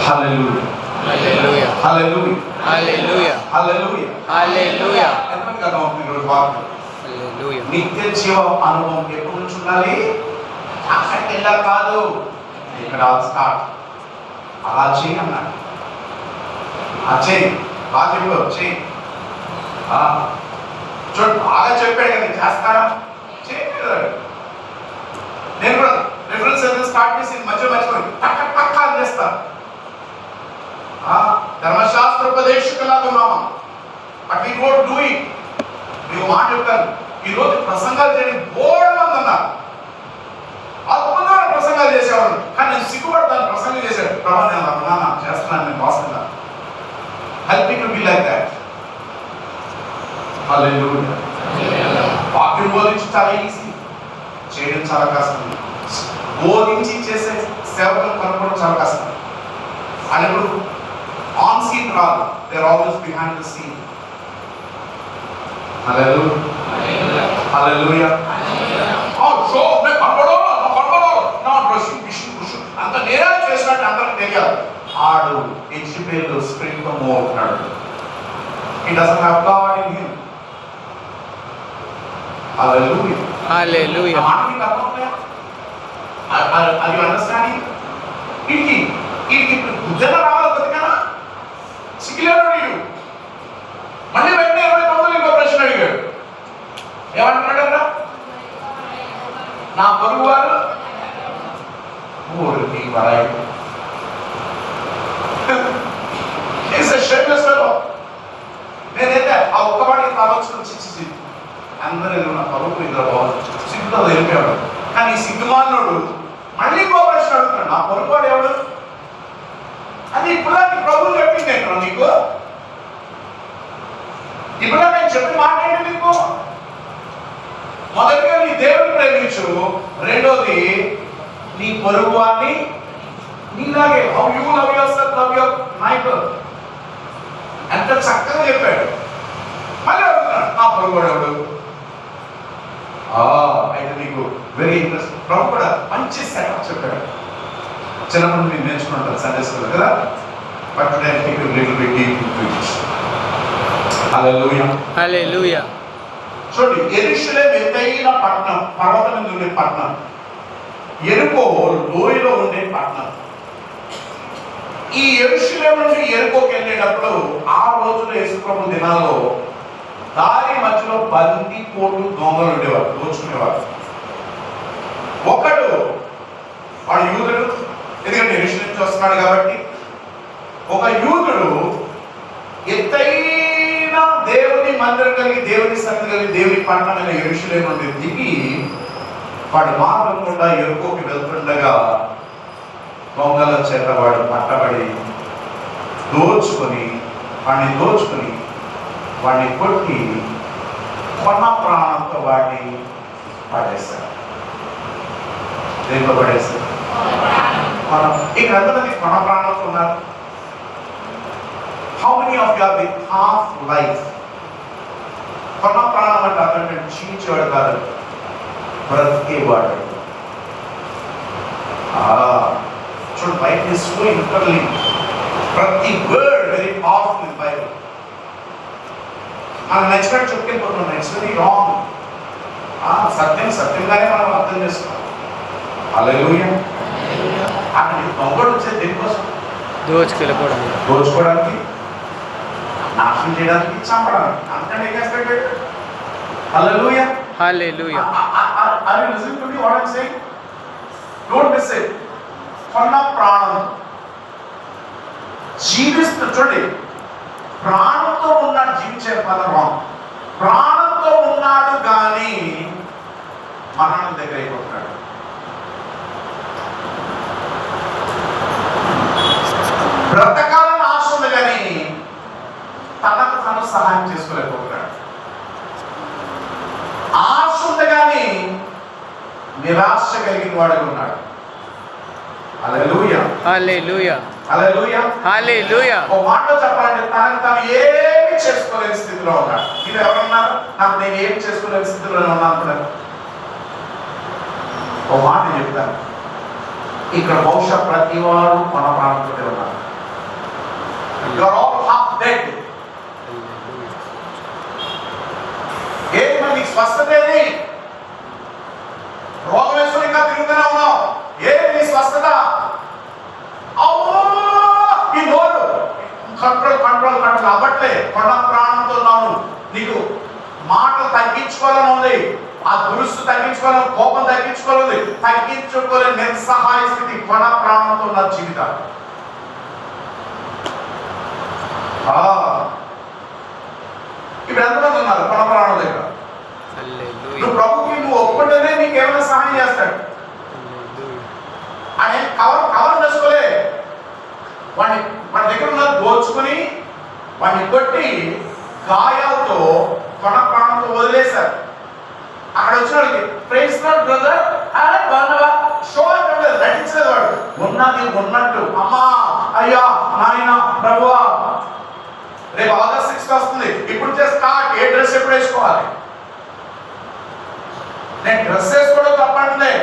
Hallelujah, hallelujah, hallelujah, hallelujah, hallelujah, hallelujah, ఎంతమంది కదా ఈరోజు వాక్యం. హల్లెలూయా. నిత్య జీవ అనుభవం ఎప్పుడు నుంచి ఉండాలి? అక్కడికి వెళ్ళా కాదు, ఇక్కడ స్టార్ట్. అలా చేయి అన్నాడు. ఆ చేయి బాగా చెప్పావు, చేయి. చూడు, బాగా చెప్పాడు కదా, చేస్తారా? చేయలేదు. నేను కూడా రిఫరెన్స్ సర్వీస్ స్టార్ట్ చేసి మధ్య మర్చిపోయి టక్క టక్క అని చేస్తాను. ధర్మశాస్త్రోపదేశకులాగా ఉన్నామా? But we don't do it. నీకు మాట చెప్తాను, ఈరోజు ప్రసంగాలు చేయని బోర్డు మంది అన్నారు. అద్భుతమైన ప్రసంగాలు చేసేవాడు, కానీ నేను సిగ్గుపడతాను. ప్రసంగం చేశాడు, ప్రభా నేను అన్నా చేస్తున్నాను, నేను వాస్తున్నా. Help me to be like that. Hallelujah. వాక్యం బోధించి చాలా ఈజీ, చేయడం చాలా కష్టం. బోధించి చేసే సేవకులు కనుక్కోవడం చాలా కష్టం. అని ఇప్పుడు ఆన్ సీన్ రాదు, they are always behind the scene. Hallelujah, hallelujah. Show అంత నేరా చేసినట్టు అందరికి తెలియాలి. ఆడు హెచ్పిఎల్ స్ప్రింగ్ తో మూవ్ అవుతున్నాడు. He doesn't have God in him. Hallelujah. Hallelujah. Are you understanding? ఇది ఉద్యోగ రావాలి బతికనా సిగ్గులేడు. మళ్ళీ వెంటనే 29 ఇంకో ప్రశ్న అడిగాడు. ఏమంటున్నాడు? నా పొరుగు వారు ఊరికి వరాయి. నేనైతే ఆ ఒక్కవాడికి తలొచ్చుకుని చిచ్చి అందరూ నా పరువు ఇద్దరు బాగుంది సిగ్గుతో వెళ్ళిపోయాడు. కానీ ఈ సిగ్గుమానుడు మళ్ళీ ఇంకో ప్రశ్న అడుగుతున్నాడు, నా పొరుగువాడు ఎవడు? అది ఇప్పుడు ప్రభువు చెప్పింది ఏంటో నీకు. ఇప్పుడు నేను చెప్పిన మాట ఏంటి నీకు? మొదటిగా నీ దేవుని ప్రేమించు, రెండోది నీ పొరుగువాన్ని నీలాగే. How you love yourself, love your neighbour. ఎంత చక్కగా చెప్పాడు. మళ్ళీ అడుగుతున్నాడు, నా పొరుగువాడు ఎవడు? అయితే నీకు వెరీ ఇంట్రెస్ట్. ప్రభు కూడా మంచి సెటప్ చెప్పాడు. చిన్నప్పుడు మీరు నేర్చుకుంటారు సండే స్కూల్ కదా. But little bit deep hallelujah, hallelujah. చూడండి, యెరూషలేము ఎత్తైన పట్టణం, పర్వతం మీద ఉండే పట్టణం. యెరికో లోయలో ఉండే పట్టణం. ఈ యెరూషలేము నుండి యెరికోకి వెళ్ళేటప్పుడు ఆ రోజుల్లో యేసుప్రభు దినాల్లో దారి మధ్యలో బంది పోటు దొంగలు ఉండేవారు, దోచుకునేవారు. ఒకడు వాడు యూదుడు, ఎందుకంటే యెరూషలేము నుంచి వస్తున్నాడు కాబట్టి. ఒక యూదుడు ఎత్తైన దేవుని మందిరం కలిగి, దేవుని సన్నిధి కలిగి, దేవుని పట్టణమైన యెరూషలేము నుండి దిగి వాడి మార్గం గుండా యెరికోకి వెళ్తుండగా దొంగల చేత వాడు పట్టబడి వాడిని కొట్టి కొన్న ప్రాణంతో వాడిని పడేశారు. దేంతో పడేశారు? ఇక్కడ ఎంతమంది కొన ప్రాణంతో ఉన్నారు? How many of you are with half life? కొన ప్రాణం అంటే అతను జీవించేవాడు కాదు, బ్రతికేవాడు. చూడు, బైబిల్ ఇస్ సో ఇంటర్లింక్. ప్రతి word very powerful in Bible. మనం నచ్చినట్టు చెప్పుకెళ్ళిపోతున్నాం. It's very wrong. సత్యంగానే మనం అర్థం చేసుకోవాలి. హల్లెలూయా. అక్కడ దొంగడు వచ్చేది దేనికోసం? దోచుకోవడానికి, నాశనం చేయడానికి, చంపడానికి. అంతకంటే ఏం చేస్తాడు? హల్లెలూయా. హల్లెలూయా. Are you listening to me what I'm saying? Don't miss it. కొన్న ప్రాణం చూడండి, ప్రాణంతో ఉన్నాడు, జీవించే పదం రాంగ్. ప్రాణంతో ఉన్నాడు కానీ మరణం దగ్గర అయిపోతున్నాడు. బ్రతకాలని ఆశ ఉంది కానీ తనకు తను సహాయం చేసుకోలేకపోతున్నాడు. ఆశ ఉంది కానీ నిరాశ కలిగిన వాడుగా ఉన్నాడు. హల్లెలూయా. హల్లెలూయా. హల్లెలూయా. హల్లెలూయా. ఓ మాటలో చెప్పాలంటే తనకు తాను ఏమి చేసుకోలేని స్థితిలో ఉన్నాడు. ఇది ఎవరన్నారు? నేను ఏమి చేసుకోలేని స్థితిలో ఉన్నాను. ఓ మాట చెప్తాను, ఇక్కడ బహుశా ప్రతి వారు మన ప్రాంతంలో ఉన్నారు. You are all half dead. ఏమి స్వస్థత ఏది? రోగం వేసుకుని ఇంకా తిరుగుతూనే ఉన్నావు. ఏది స్వస్థత? ఈ నోరు కంట్రోల్ అవ్వట్లే. కొన్న ప్రాణంతో ఉన్నావు. నీకు మాటలు తగ్గించుకోవాలని ఉంది, ఆ దురుసు తగ్గించుకోవాలని, కోపం తగ్గించుకోవాలి, తగ్గించుకోలేని నిస్సహాయ స్థితి. కొన ప్రాణంతో ఉన్న జీవితం. ఇప్పుడు ఎంతమంది ఉన్నారు కొన ప్రాణం దగ్గర? నువ్వు ప్రభుకి నువ్వు ఒప్పుకుంటేనే నీకు ఏమైనా సహాయం చేస్తాడు. ఆయన కవర్ చేసుకోలే. వాడి దగ్గర ఉన్న దోచుకుని వాడిని కొట్టి గాయాలతో కొన ప్రాణంతో వదిలేశారు. అక్కడ వచ్చిన వాళ్ళకి ప్రైజ్ లార్డ్ బ్రదర్ అరే బాగున్నావా షో అంటే నటించలేదు. వాడు ఉన్నది ఉన్నట్టు, అమ్మా అయ్యా నాయన ప్రభువా రేపు ఆగస్ట్ 6 వస్తుంది, ఇప్పుడు స్టార్ట్. ఏ డ్రెస్ ఎప్పుడు వేసుకోవాలి? నేను డ్రెస్ వేసుకోవడం తప్పట్లే,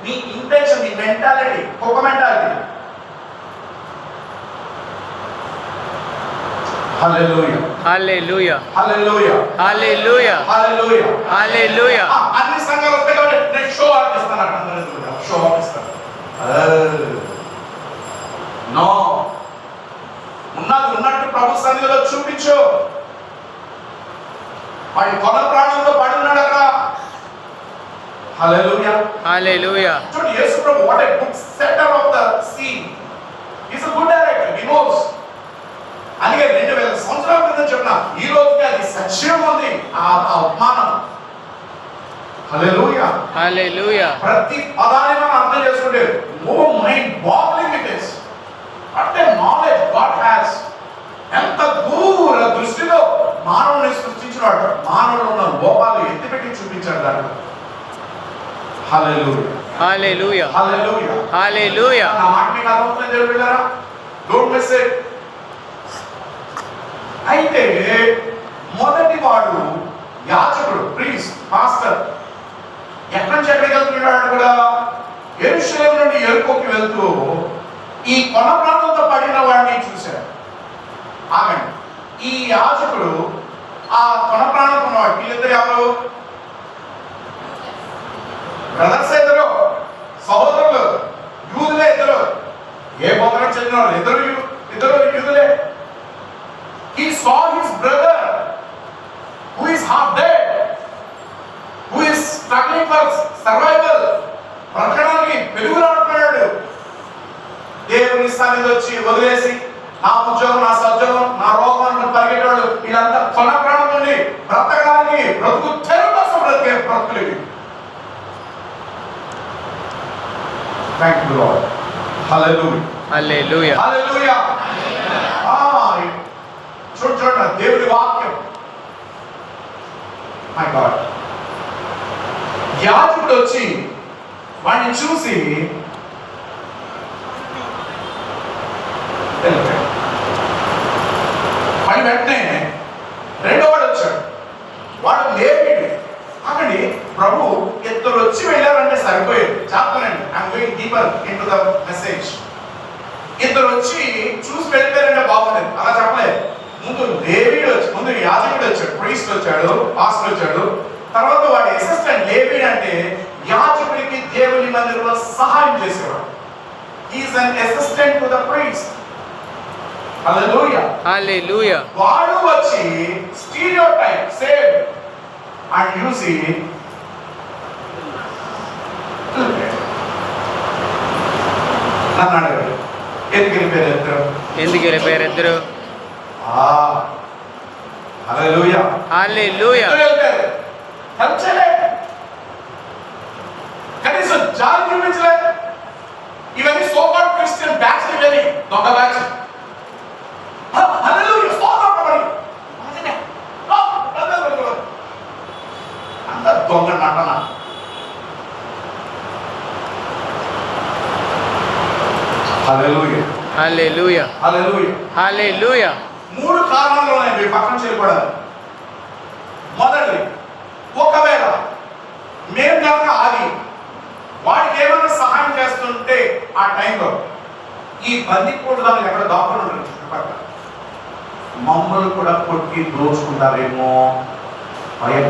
నీ ఇంటెన్షన్, నీ మెంటాలిటీ, ఒక మెంటాలిటీ. హల్లెలూయా. హల్లెలూయా. హల్లెలూయా. హల్లెలూయా. హల్లెలూయా. హల్లెలూయా. అన్ని సంఘాలు వస్తాయి కాబట్టి నేను షో ఆఫ్ ఇస్తాను. షో ఆఫ్ ఇస్తాను. నో, ఉన్నది ఉన్నట్టు ప్రభు సన్నిధిలో చూపించు. వాడి కొన ప్రాణంలో పడి ఉన్నాడు అక్కడ. హల్లెలూయా. హల్లెలూయా. చూడండి, యేసు ప్రభు what a good setter of the scene. He is a good director. He knows. అందుకే 2000 సంవత్సరాల క్రితం చెప్పిన ఈ రోజుకి అది సత్యం ఉంది. ఆ ఉపమానం. హల్లెలూయా. హల్లెలూయా. ప్రతి పదాన్ని మనం అర్థం చేసుకుంటే మైండ్ బాగ్లింగ్ ఇట్ ఇస్. అంటే నాలెడ్జ్ గాడ్ హ్యాస్. ఎంత దూర దృష్టిలో మానవుని సృష్టించినాడు. మానవుడు ఉన్న లోపాలు ఎత్తిపెట్టి చూపించాడు దాంట్లో. హల్లెలూయా. హల్లెలూయా. హల్లెలూయా. హల్లెలూయా. నా మాట మీకు అర్థమవుతుందని తెలియజేయగలరా? Don't miss it. అయితే మొదటి వాడు యాజకుడు, ప్రీస్ట్, పాస్టర్. ఎక్కడి నుంచి ఎక్కడికి వెళ్తున్నాడు కూడా? యెరూషలేము నుండి యెరికోకి వెళ్తూ ఈ కొన ప్రాంతంతో పడిన వాడిని చూశాడు. ఆగండి, ఈ యాజకుడు ఆ కొన ప్రాంతంలో ఉన్నవాడు. వీళ్ళిద్దరు ఎవరు? బ్రదర్స్ ఇద్దరు, సహోదరులు, యూదులే ఇద్దరు. ఏ గోత్రం చెందిన వాళ్ళు? ఇద్దరు యూదులే. He saw his brother who is half dead, who is struggling for survival. బ్రతకడానికి వెలుగులాడుతున్నాడు. దేవుని సన్నిధి వచ్చి వదిలేసి నా ఉద్యోగం, నా సద్యోగం, నా రోగం పరిగెట్టేవాడు వీళ్ళంతా కొన ప్రాణం నుండి బ్రతకడానికి, బ్రతుకు తెరువు కోసం బ్రతికే బ్రతుకులు. Thank you Lord. Hallelujah hallelujah hallelujah. చూడండి దేవుడి వాక్యం. మై గాడ్, యాజకుడు వచ్చి వాడిని చూసి వెళ్ళిపోయాడు. వాడి వెంటనే రెండో వాడు వచ్చాడు. వాడు లేవీయుడు. అక్కడి ప్రభు ఇద్దరు వచ్చి వెళ్ళారంటే సరిపోయేది. చెప్తానండి, I'm going deeper in to the message. ఇద్దరు వచ్చి చూసి వెళ్ళిపోయారంటే బాగుండేది, అలా చెప్పలేదు. ముందు లేవీయుడు వచ్చి, ముందు యాజకుడు వచ్చాడు, ప్రీస్ట్ వచ్చాడు, పాస్టర్ వచ్చాడు. తర్వాత వాడి అసిస్టెంట్ లేవీయుడు అంటే యాజకుడికి దేవుని మందిరంలో సహాయం చేసేవాడు. He is an assistant to the priest. Hallelujah hallelujah. వాడు వచ్చి స్టీరియోటైప్ సేవ్ అండ్ చూసి నన్ను అడగాడు, ఎందుకు వెళ్ళిపోయారు ఇద్దరు? ఎందుకు వెళ్ళిపోయారు ఇద్దరు? హల్లెలూయా హల్లెలూయా. ఇద్దరు వెళ్ళిపోయారు. హెల్ప్ చేయలేదు, కనీసం జాలి చూపించలేదు. ఇవన్నీ సోకాల్డ్ క్రిస్టియన్ బ్యాచ్, ఇవన్నీ దొంగ బ్యాచ్. హల్లెలూయా, స్తోత్రం. అంత దొంగ నటన. హల్లెలూయా హల్లెలూయా హల్లెలూయా. హల్లెలూయా. 3 కారణాలు ఉన్నాయి మీరు పక్కన చేయకూడదు. మొదటి, ఒకవేళ మేము కనుక ఆగి వాడికి ఏమైనా సహాయం చేస్తుంటే ఆ టైంలో ఈ బందిపోటు దాన్ని ఎక్కడ దాక్కుని ఉంటారు చుట్టుపక్కల, మమ్మల్ని కూడా కొట్టి దోచుకుంటారేమో భయం.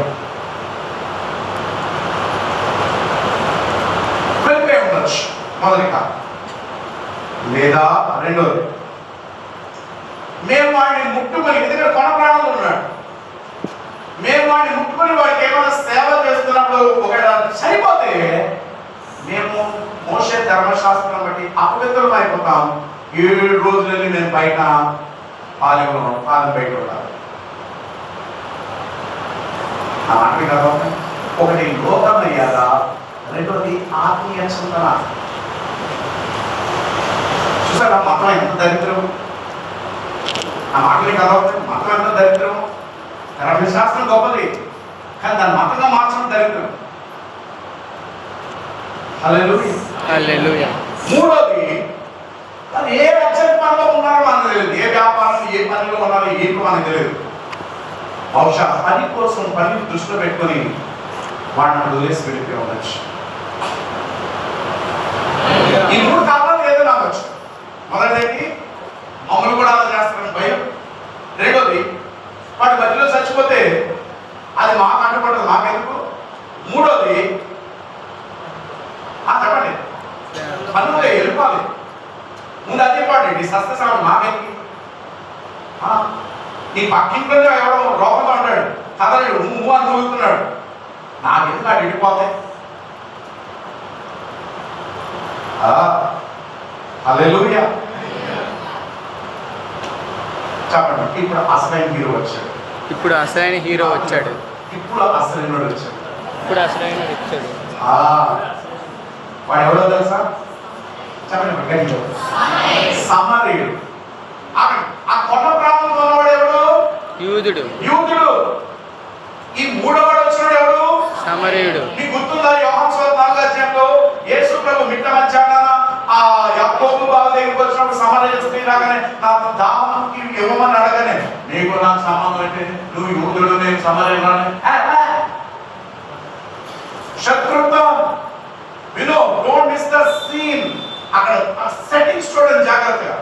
వెళ్ళిపోయి ఉండొచ్చు మొదటి కారణం. లేదా రెండోది, మేము వాడిని ముట్టుకొని, ఎందుకంటే కొన ప్రాణంలో ఉన్నాడు, మేము వాడిని ముట్టుకొని వాడికి ఏమైనా సేవ చేస్తున్నప్పుడు ఒకవేళ చనిపోతే మేము మోషే ధర్మశాస్త్రం బట్టి అపవిత్రం అయిపోతాం. 7 రోజులని మేము బయట పాలెం బయట ఉండాలి. ఆ మాట కదా, ఒకటి లోకం అయ్యారా, రెండోది ఆత్మీయ చింతన. చూసారా మతం ఎంత దరిద్రం? ఆ మాటలే కదా, మతం ఎంత దరిద్రం. ధర్మశాస్త్రం గొప్పది, కానీ దాన్ని మతంగా మార్చడం దరిద్రం. హల్లెలూయా హల్లెలూయా. మూడోది, అది ఏ వెచ్చని పనిలో ఉన్నారో మనకు తెలియదు, ఏ వ్యాపారం ఏ పనిలో ఉన్నారో ఏంటో మనకు తెలియదు. బహుశా పని కోసం పని దృష్టిలో పెట్టుకొని వాడిని వదిలేసి వెళ్ళిపోయి ఉండొచ్చు. ఈ 3 కారణాలు ఏదో రావచ్చు. మొదటిది, మమ్మల్ని కూడా అలా చేస్తారని భయం. రెండోది, వాడి మధ్యలో చచ్చిపోతే అది మాకు అంటపడదు, మాకెందుకు. మూడోది, చెప్పండి, పనులు వెళ్ళిపోవాలి. ముందు అది ఇంపార్టెంట్. ఈ సస్యశ్రావణ మాకెందుకు. నీ పక్కింట్లో ఎవడో రోగంగా ఉంటాడు, కదలేడు, నువ్వు అని నవ్వుతున్నాడు, నాకెందుకు అటు వెళ్ళిపోతాయి. హల్లెలూయా చెప్పండి. ఇప్పుడు అసలైన హీరో వచ్చాడు. ఇప్పుడు అసలైన హీరో వచ్చాడు. ఇప్పుడు అసలైన వచ్చాడు. ఇప్పుడు అసలైన వచ్చాడు. వాడు ఎవడో తెలుసా? చెప్పండి గట్టిగా. సమరయుడు. ఆ కొండ ప్రాంతంలో ఉన్నవాడు ఎవడు? యూదుడు. యూదుడు. ఈ మూడోవాడు వచ్చినాడు ఎవడు? సమరయుడు. మీకు గుర్తుందా యోహాను సువార్త 4వ అధ్యాయంలో యేసు ప్రభు మిట్ట మధ్యాహ్నాన ఆ యాకోబు బావి దగ్గరికి వచ్చినప్పుడు సమరయ స్త్రీ రాగానే నాకు దాహంకి ఇవ్వమని అడగనే, నీకు నాకు సంబంధం అంటే, నువ్వు యూదుడు నేను సమరయుడు. శత్రుత్వం. వినో, డోంట్ మిస్ ద సీన్. అక్కడ సెట్టింగ్స్ చూడండి జాగ్రత్తగా.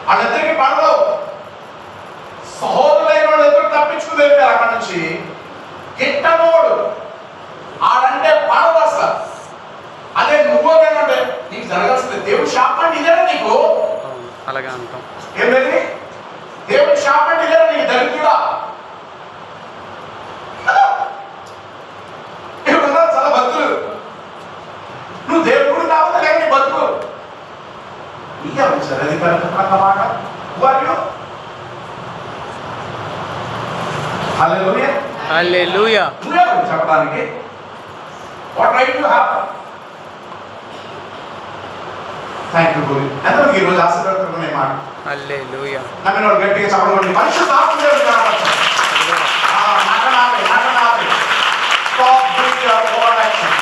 వాళ్ళిద్దరికి పడదు. సహోదరులైన వాళ్ళిద్దరు తప్పించుకుని వెళ్ళారు అక్కడ నుంచి. గిట్టనోడు ఆడంటే పడదు అసలు. అదే నువ్వునంటే నీకు జరగాల్సింది. దేవుడు శాపం అంటే ఇదేనా నీకు? అలాగే అంటాం. ఏంటది? దేవుడు శాపం అంటే ఇదేనా నీకు? దరిద్రుడా. ఇప్పుడు చాలా భక్తులు, నువ్వు దేవుడు కాకపోతే లేక నీ బతుకు. నీకే వచ్చారు అధికారుల మాట. హల్లెలూయా హల్లెలూయా. నువ్వే చెప్పడానికి. What right you have? Thank you గురి ఎంతమందికి ఈరోజు ఆశీర్వాదకరమైన మాట హల్లెలూయా. నమ్మిన వాళ్ళు గట్టిగా చెప్పండి. పరిశుద్ధ ఆత్మదేవుడు కనపడతాడు. నాటనాపే stop doing your over action.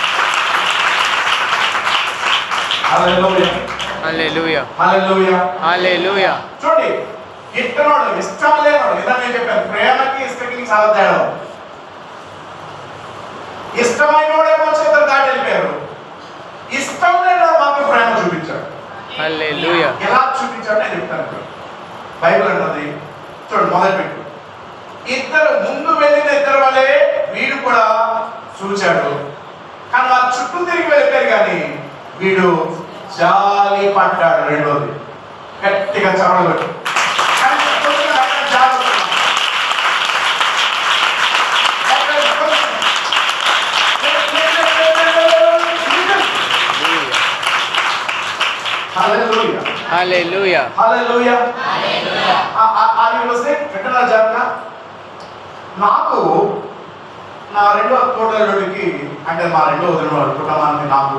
Hallelujah hallelujah. Hallelujah hallelujah. చూడండి, ఇష్టనోడు ఇష్టం లేనోడు ఇదా నేను చెప్పాను, ప్రేమకి ఇష్టకి చాలా తేడా. ఇష్టమైన వాడేమో చేతులు దాటి వెళ్ళిపోయారు, ఇష్టం లేని మాత్రం ప్రేమ చూపించాడు. హల్లెలూయా. ఎలా చూపించాడు నేను చెప్తాను. బైబిల్ అన్నది చూడండి, మొదలు పెట్టు. ఇద్దరు ముందు వెళ్ళిన ఇద్దరు వల్లే వీడు కూడా చూచాడు, కానీ వాళ్ళు చుట్టూ తిరిగి వెళ్ళిపోయారు, కానీ వీడు జాలి పడ్డాడు. రెండోది గట్టిగా చవడలు పెట్టి Hallelujah. Hallelujah. Hallelujah. Are you listening? ఎక్కడ జాగ్రత్త. నాకు నా రెండో తోటలోకి అంటే మా రెండో వదిలిన కుటుంబానికి నాకు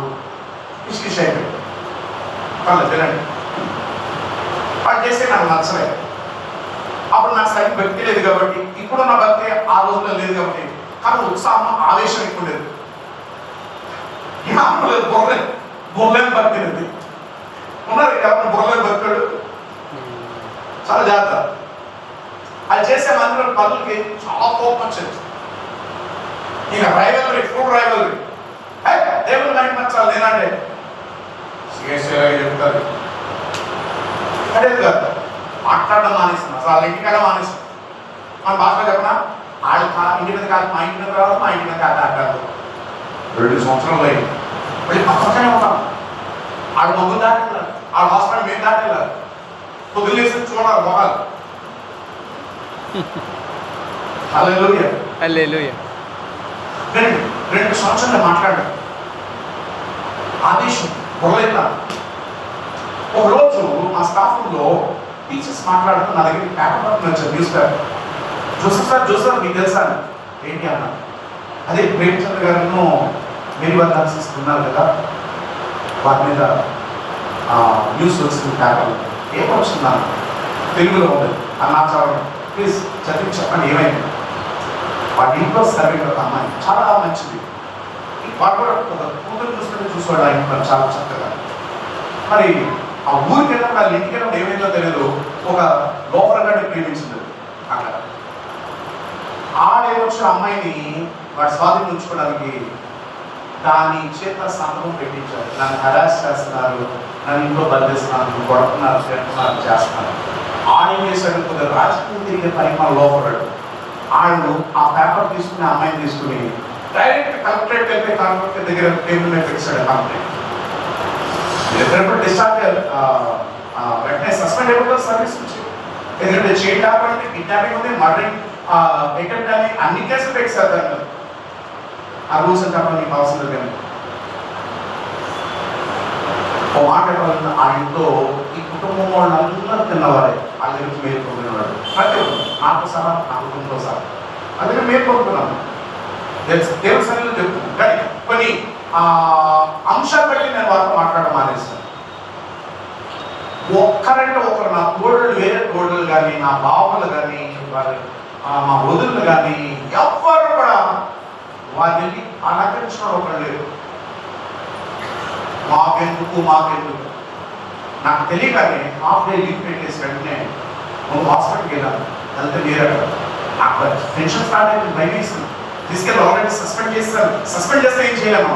కిష్కిష్ అయిపోయింది. పర్లేదు తినండి. అది చేస్తే నాకు నచ్చలేదు. అప్పుడు నాకు సరైన భక్తి లేదు కాబట్టి, ఇప్పుడు నా భక్తి ఆ రోజుల్లో లేదు కాబట్టి, కానీ ఉత్సాహం ఆవేశం ఎక్కువ లేదు. బొర్లేని భక్తి లేదు. ఉన్నారు ఎవరు బొర్లేని భక్తుడు? చాలా జాగ్రత్త. అది చేసే మందిరం పనులకి చాలా కోపం వచ్చింది. ఇక రైవలరీ, ఫుడ్ రైవలరీ, దేవుని మహిమర్చాలి నేనంటే చెప్తారు. అదే కాదు, మాట్లాడడం మానేస్తుంది. అసలు వాళ్ళ ఇంటికైనా మానేస్తుంది. మన భాషలో చెప్పనా, వాళ్ళ ఇంటి మీద కాదు, మా ఇంటి మీద రాదు, మా ఇంటి మీద కాదు ఆడారు. 2 సంవత్సరాలు అయింది. మళ్ళీ పక్కనే ఉంటాం. ఆడు మమ్మల్ని దాటలేదు, ఆడ హాస్పిటల్ మేము దాటలేదు. పొద్దులేసి చూడాలి మొహాలు. హల్లెలూయా. హల్లెలూయా. 2 సంవత్సరాలు మాట్లాడాడు. ఆదేశం పొగలేదా. ఒక రోజు మా స్టాఫ్లో టీచర్స్ మాట్లాడుతూ నా దగ్గర పేపర్ పట్టుకుని వచ్చారు, న్యూస్ పేపర్. జోసఫ్ మీకు తెలుసా? ఏంటి అన్న? అదే ప్రేమచంద్ర గారు మేరీవర్ధన్స్ ఇస్తున్నారు కదా, వాటి మీద న్యూస్ వచ్చింది పేపర్లో. ఏమొచ్చిందా? తెలుగులో ఉంది అన్న, చదవండి ప్లీజ్, చదివి చెప్పండి ఏమైంది. వాటి ఇంట్లో సర్వే ఒక అమ్మాయి చాలా మంచిది. వాడు కూడా కూతురు చూసుకోండి ఆ ఇంట్లో చాలా చక్కగా. మరి ఆ ఊరికి వెళ్ళినప్పుడు వాళ్ళ ఇంటికి వెళ్ళినప్పుడు ఏమైందో తెలియదు, ఒక లోపల గడ్డి ప్రేమించింది అక్కడ. ఆడేమొచ్చిన అమ్మాయిని వాడు స్వాధీనం ఉంచుకోవడానికి దాని చేత సంతకం పెట్టించారు. నన్ను హరాస్ చేస్తున్నారు, నన్ను ఇంట్లో బంధిస్తున్నారు, కొడుతున్నారు, చేస్తున్నారు, చేస్తున్నారు. ఆడేం చేశాడు, కొద్దిగా రాజకీయం తిరిగే పరిమాణం లోపడాడు. ఆడు ఆ పేపర్ తీసుకుని అమ్మాయిని తీసుకుని డైరెక్ట్ కలెక్టరేట్ వెళ్ళి కలెక్టరేట్ దగ్గర టేబుల్ మీద పెట్టాడు. కంప్లైంట్ ఎప్పుడు డిశ్చార్జ్ వెంటనే సస్పెండ్ అయిపోతుంది సర్వీస్ నుంచి. ఎందుకంటే చైల్డ్ డాక్టర్, కిడ్నాపింగ్ ఉంది, మర్డరింగ్, అటెంప్ట్ అని అన్ని కేసులు పెట్టారు. దాంట్లో ఆ రూల్స్ అని చెప్పడం మీకు అవసరం లేదు. కానీ ఒక మాట చెప్పాలంటే ఆ ఇంట్లో ఈ కుటుంబం వాళ్ళందరూ తిన్నవారే, వాళ్ళ దగ్గర మేలు పొందినవాడు. ప్రతి ఒక్కరు నాకు సహా, నా కుటుంబంతో సహా అందుకే మేలు పొందుతున్నాను. దేవుని సన్నిధిలో చెప్తున్నాను. కానీ కొన్ని అంశాలు బట్టి నేను వారితో మాట్లాడడం మానేస్తాను. ఒక్కరంటే ఒకరు, నా తోడులు, వేరే తోడులు కానీ, నా బావలు కానీ, వారి మా వదులు కానీ ఎవ్వరు కూడా వారిని అలంకరించిన ఒకరు లేరు. మాకెందుకు నాకు తెలియగానే హాఫ్ డే లీవ్ పెట్టేసి వెంటనే నువ్వు హాస్పిటల్కి వెళ్ళాను. వెళ్తే వేరే నాకు టెన్షన్ స్టార్ట్ అయింది, భయం వేసింది. తీసుకెళ్ళి ఆల్రెడీ సస్పెండ్ చేస్తారు. సస్పెండ్ చేస్తే ఏం చేయలేము.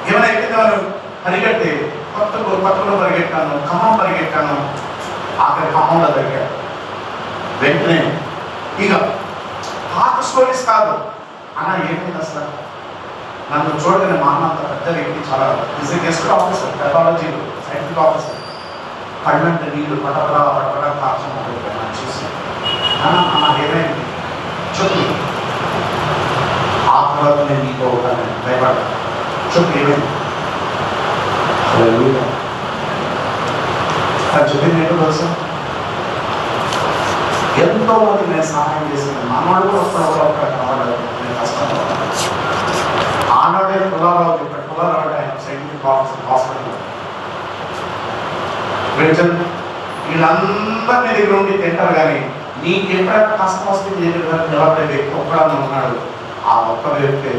ఏమైనా ఎక్కింది వాళ్ళు పరిగెట్టి కొత్తలో పరిగెట్టాను, ఖమ్మం పరిగెట్టాను, ఆఖరి ఖమ్మంలో దగ్గర వెంటనే ఇక పాత స్టోరీస్ కాదు అన్న ఏంటి అసలు. నన్ను చూడగానే మా అన్న అంత పెద్ద వ్యక్తి, చాలా గెస్ట్ ఆఫీసర్, పెథాలజీలో సైంటిఫిక్ ఆఫీసర్, కళ్ళంటే నీళ్ళు పడపడా కాల్చడం మొదలుపెట్టాను. చూసి అన్న ఏమైంది చెప్పు. ఆ తర్వాత నేను నీకు అవుతాను భయపడ్డా. చెప్పు ఏమైంది. చెప్పింది ఏంటో తెలుసా, ఎంతో మంది నేను సహాయం చేసింది. మనవాడు కూడా కనబడలేదు, నేను కష్టంలో ఆనాడే పుల్లారావు చెప్పాడు. పుల్లారావు ఆయన సైంటిఫిక్ ఆఫీసర్ హాస్పిటల్. వీళ్ళందరూ నీ దగ్గర ఉండి తింటారు, కానీ నీకు ఎప్పుడైనా కష్టం వస్తే నీ దగ్గర నిలబడే వ్యక్తి ఒక్కడన్నా ఉన్నాడు. ఆ ఒక్క వ్యక్తి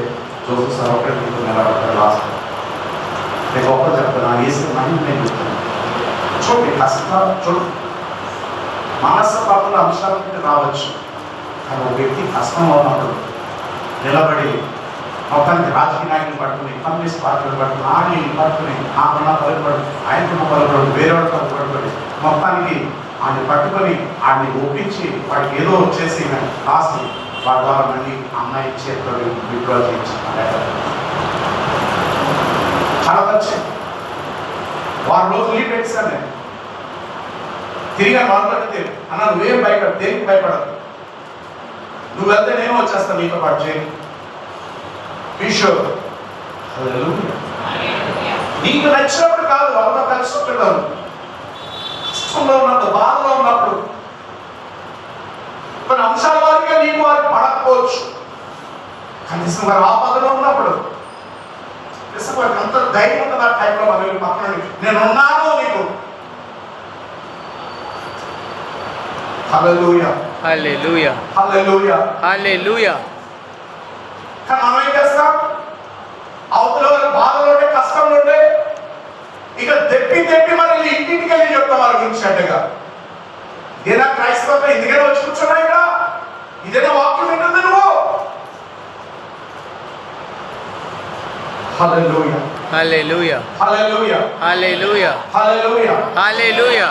జోసెఫ్ సార్ ఒకటే నీకు నిలబడతాడు. లాస్ట్ నేను ఒక్క చెప్తాను, వేసే మనీ నేను చెప్తాను. చూడండి కష్టాలు చూడు, మనస్సపరమైన అంశాల నుండి రావచ్చు, కానీ ఒక వ్యక్తి కష్టంలో ఉన్నప్పుడు నిలబడి మొత్తానికి రాజకీయ నాయకులు పట్టుకుని, కమ్యూనిస్ట్ పార్టీలు పట్టుకుని, ఆర్మీని పట్టుకుని, నాకున్న పలుకుబడి, ఆయనకున్న పలుకుబడి, వేరేవాడు పలుకుబడి, మొత్తానికి ఆయన పట్టుకొని ఆయన్ని ఒప్పించి వాడికి ఏదో వచ్చేసి రాసి వాడి ద్వారా మళ్ళీ అమ్మాయి చేతిలో విడ్డ్రా చేయించాను. చాలా ఖర్చు. వారం రోజులు లీవ్ పెట్టేశాను నేను. తిరిగా మాట్లాడితే అన్న నువ్వేం భయపడదు, దేనికి భయపడదు, నువ్వు వెళ్తే నేను వచ్చేస్తాను నీతో పాటు చేయి. నీకు నచ్చినప్పుడు కాదు, వాళ్ళతో కలిసి ఉంటాడు. కష్టంలో ఉన్నప్పుడు, బాధలో ఉన్నప్పుడు, కొన్ని అంశాల వారిగా నీకు వారికి పడకపోవచ్చు, కనీసం వారు ఆపదలో ఉన్నప్పుడు వారికి అంత ధైర్యం ఉంటుంది. ఆ టైంలో మనం పక్కన నేను ఉన్నాను నీకు. హల్లెలూయా, హల్లెలూయా, హల్లెలూయా, హల్లెలూయా. కానీ మనం ఏం చేస్తాం? అవతల బాధలో ఉంటే, కష్టంలో ఉంటే ఇక తెప్పి మరి ఇంటింటికి వెళ్ళి చెప్తాం వాళ్ళ గురించి చెడ్డగా. ఇదేనా క్రైస్తవం? ఎందుకైనా వచ్చి కూర్చున్నా ఇక్కడ? ఇదేనా వాక్యం ఏంటంటే నువ్వు? హల్లెలూయా, hallelujah, hallelujah, hallelujah, hallelujah, hallelujah.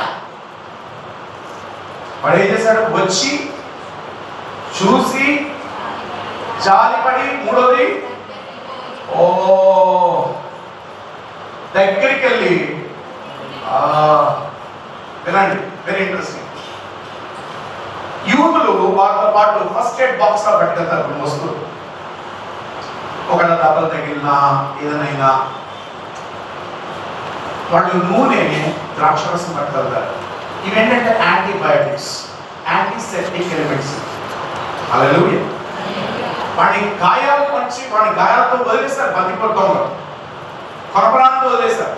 వాడు ఏం చేశాడు? వచ్చి చూసి జాలిపడి, మూడోది దగ్గరికి వెళ్ళి వినండి, వెరీ ఇంట్రెస్టింగ్. యూతులు వాటితో పాటు ఫస్ట్ ఎయిడ్ బాక్స్ లో పెట్టుకెళ్తారు వస్తువులు. ఒకవేళ దెబ్బలు తగిలినా ఏదైనా వాళ్ళు నూనె, ద్రాక్షరసం పట్టుకెళ్తారు. ఇవేంటంటే యాంటీబయాటిక్స్, యాంటీసెప్టిక్ ఎలిమెంట్స్. హల్లెలూయా. వాడి గాయాలు మంచి, వాడి గాయాలతో వదిలేస్తారు. బందిపోతాం కొరపరాలతో వదిలేస్తారు.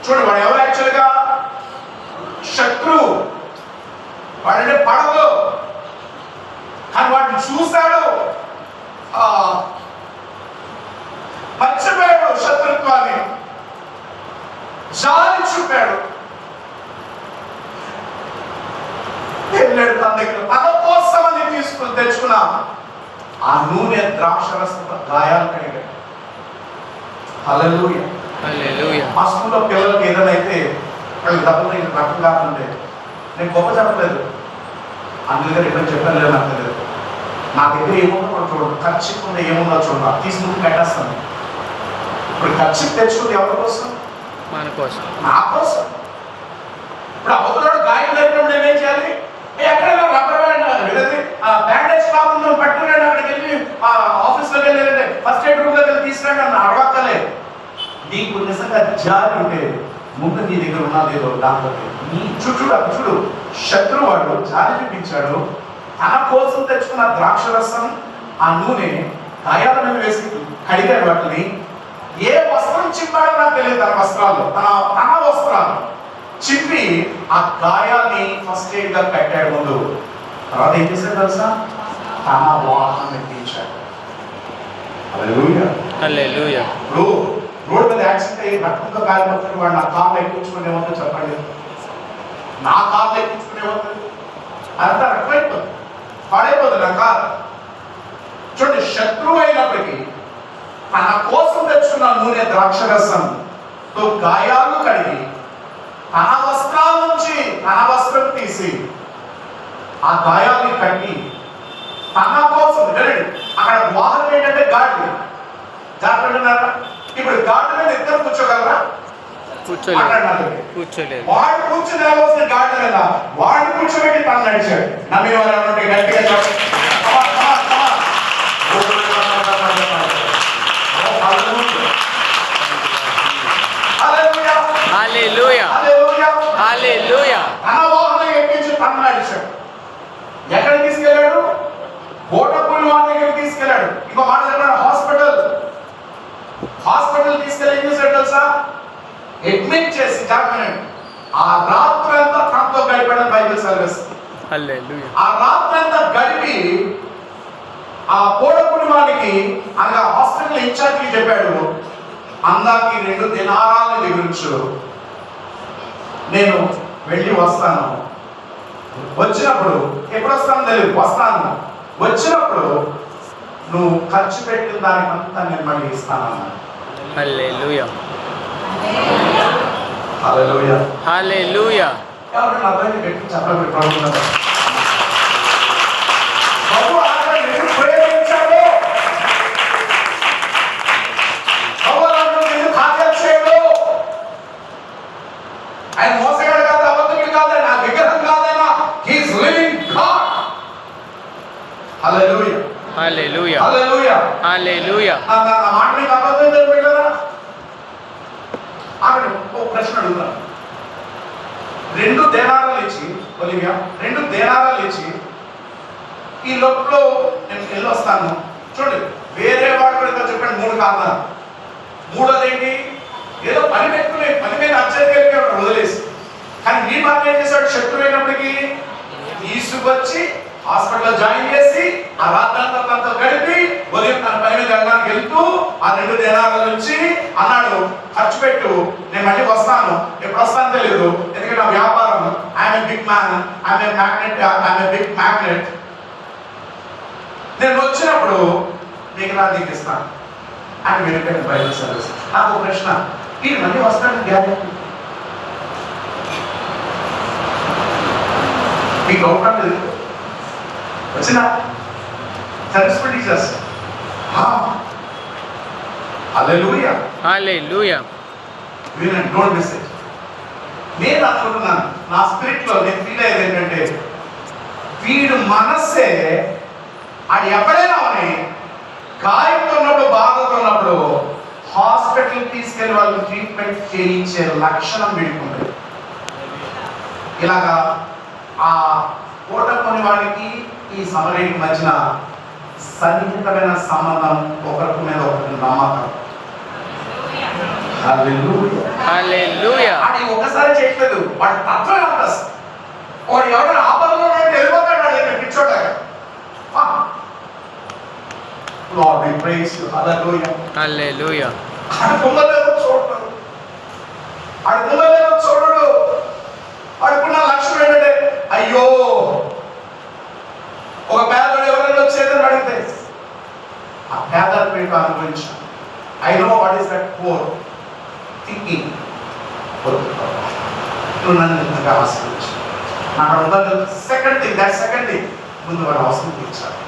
చూడండి, వాడు ఎవరు యాక్చువల్గా? శత్రువు. వాడంటే పడదు, కానీ వాడిని చూశాడు, మర్చిపోయాడు శత్రుత్వాన్ని, జాలి చూపాడు, వెళ్ళాడు తన దగ్గర. తన కోసం అని తీసుకుని తెచ్చుకున్నా ఆ నూనె ద్రాక్షరసంతో గాయాలు కడిగాడు. హల్లెలూయా, హల్లెలూయా. మా స్కూల్లో పిల్లలకి ఏదైనా అయితే వాళ్ళకి డబ్బులు రక్తం కాకుంటే, నేను గొప్ప చెప్పలేదు, అందులో ఎక్కడ చెప్పాను లేదు, నాకు తెలియదు. నా దగ్గర ఏముందో కూడా చూడండి, ఖర్చు ఉందో ఏముందో చూడండి, తీసుకుని కట్టేస్తాను. ఇప్పుడు ఖర్చు తెచ్చుకుంది ఎవరి కోసం? మన కోసం, నా కోసం. ఇప్పుడు అవతలడు గాయం జరిగినప్పుడు నేనేం చేయాలి? ఎక్కడైనా రబ్బర్ బ్యాండేజ్ కాకుండా పట్టుకున్నాడు, అక్కడికి వెళ్ళి ఆఫీస్లోకి వెళ్ళాలంటే ఫస్ట్ ఎయిడ్ రూమ్ దగ్గర తీసుకురండి అన్న అడగక్కలే. నీకు నిజంగా జాలి ఉంటే ముందు నీ దగ్గర ఉన్నదేదో దాంట్లో నీ చూడు, శత్రువు వాడు జాలి చూపించాడు. తన కోసం తెచ్చుకున్న ద్రాక్షరసం, ఆ నూనె గాయాల మీద వేసి కడిగాడు. వాటిని ఏ వస్త్రం చింపాడో నాకు తెలియదు. తన వస్త్రాలు, తన వస్త్రాలు చింపి ఆ గాయాన్ని ఫస్ట్ ఎయిడ్ గా కట్టాడు ముందు. తర్వాత ఏం చేశాడు తెలుసా? తన వాహనం ఎక్కించాడు. హల్లెలూయా, హల్లెలూయా. ఇప్పుడు రోడ్ మీద యాక్సిడెంట్ అయ్యి రక్తంతో కాలిపోతుంది, వాడు నా కార్లో ఎక్కించుకునే వద్దు చెప్పండి. నా కార్లో ఎక్కించుకునే వద్దు, అంతా రక్తమైపోతుంది, పాడైపోతుంది నా కారు. చూడండి, శత్రువు అయినప్పటికీ తన కోసం తెచ్చుకున్న నూనె ద్రాక్షరసంతో గాయాలు కడిగి తన వస్త్రాల నుంచి తన వస్త్రం తీసి ఆ గాయాల్ని కట్టి తన కోసం. వినండి, అక్కడ వాహనం ఏంటంటే గాడి. జాగ్రత్తగా ఇప్పుడు గాడి మీద ఇద్దరు కూర్చోగలరా? కూర్చోలేదు. వాడు కూర్చుని రావాల్సిన గాడి మీద వాడిని కూర్చోబెట్టి తను నడిచాడు. నమ్మిన వాళ్ళు గట్టిగా హల్లెలూయా, హల్లెలూయా. తన వాహనం ఎక్కించి తను నడిచాడు. ఎక్కడికి తీసుకెళ్ళాడు? కోటపూడి వాడి దగ్గరికి తీసుకెళ్ళాడు. ఇంకో మాట చెప్పాడు, హాస్పిటల్ తీసుకెళ్ళి ఏం చేశాడు తెలుసా? అడ్మిట్ చేసి జాగ్రత్త ఆ రాత్రంతా తనతో గడిపాడు బైబిల్ సర్వీస్. హల్లెలూయా. ఆ రాత్రంతా గడిపి ఆ కోడ కుటుంబానికి అనగా హాస్పిటల్ ఇన్ఛార్జికి చెప్పాడు, అందాకి 2 దినారాలు దిగుంచు, నేను వెళ్ళి వస్తాను, వచ్చినప్పుడు ఎప్పుడు వస్తానో తెలియదు, వస్తాను, వచ్చినప్పుడు నువ్వు ఖర్చు పెట్టిన దానికి అంతా నేను మళ్ళీ ఇస్తానన్నాడు. హల్లెలూయా. హల్లెలూయా. హల్లెలూయా. ఎవరైనా అర్థం పెట్టి చెప్పలేదు ప్రభుత్వం ప్రభు అలాగే ఎందుకు ప్రేమించాడు, ప్రభు అలాంటి ఎందుకు కార్యాలు చేయడు. ఆయన మోసగాడు కాదు, అబద్ధకుడు కాదు, నా విగ్రహం కాదైనా హీస్ లివింగ్ గాడ్. హల్లెలూయా. హల్లెలూయా. హల్లెలూయా. హల్లెలూయా. నా మాట నీకు అబద్ధం తెలియదా? ఆమె ఒక ప్రశ్న అడుగుతాను. 2 దేనారాలు ఇచ్చి ఒలివియా 2 దేనారాలు ఇచ్చి ఈ లోపల నేను వెళ్ళొస్తాను. చూడండి, వేరే వాడు కూడా చెప్పండి 3 కారణాలు. మూడోది ఏంటి? ఏదో పని పెట్టుకుని పని మీద అచ్చరికెళ్ళి వదిలేసి, కానీ ఈ మాట ఏం చేశాడు? శత్రువు అయినప్పటికీ తీసుకొచ్చి హాస్పిటల్లో జాయిన్ చేసి ఆ రాత్రంతా తనతో గడిపి ఉదయం తన పని మీద వెళ్ళడానికి వెళ్తూ ఆ 2 దినాల నుంచి అన్నాడు, ఖర్చు పెట్టు, నేను మళ్ళీ వస్తాను, ఎప్పుడు వస్తాను తెలియదు, ఎందుకంటే నా వ్యాపారం, I'm big man, I'm big magnet, నేను వచ్చినప్పుడు నీకు నా నీకు ఇస్తాను అని వెళ్ళిపోయిన బైబిల్ సర్వీస్. నాకు ఒక ప్రశ్న, ఈ మళ్ళీ వస్తాను గ్యారెంటీ మీకు అవుతాను తెలియదు, వచ్చినా సర్వీస్ టీచర్స్. హల్లెలూయా. హల్లెలూయా. వినండి, డోంట్ మిస్ ఇట్. నేను అనుకుంటున్నాను, నా స్పిరిట్ లో నేను ఫీల్ అయ్యేది ఏంటంటే, వీడు మనస్సే అది ఎప్పుడైనా అవని గాయంతో ఉన్నప్పుడు, బాధతో ఉన్నప్పుడు హాస్పిటల్ తీసుకెళ్లి వాళ్ళకి ట్రీట్మెంట్ చేయించే లక్షణం వీడుకుంది. ఇలాగా ఆ కోట కొని వాడికి ఈ సమరేకి మధ్యన సన్నిహితమైన సంబంధం, ఒకరి మీద ఒకరి నమ్మకం. హల్లెలూయా. హల్లెలూయా. అది ఒకసారి చేయట్లేదు, వాడి తత్వం ఉంటుంది. వాడు ఎవరైనా ఆపదలో వెళ్ళిపోతాడు, వాడు పిచ్చోటాగా. Lord, we praise you. Hallelujah. హల్లెలూయా. ఆడు కుమ్మలేదో చూడడు, ఆడు కుమ్మలేదో చూడడు. ఆడుకున్న లక్ష్యం ఏంటంటే, అయ్యో ఒక పేదవాడు ఎవరైనా వచ్చేదని అడిగితే ఆ పేదరికం అనుభవించాను. I know what is that poor thinking. నువ్వు నన్ను ఇంతగా ఆశ్రయించు, నాకు ఉండదు. సెకండ్ థింగ్ ముందు వాడు అవసరం తీర్చాలి.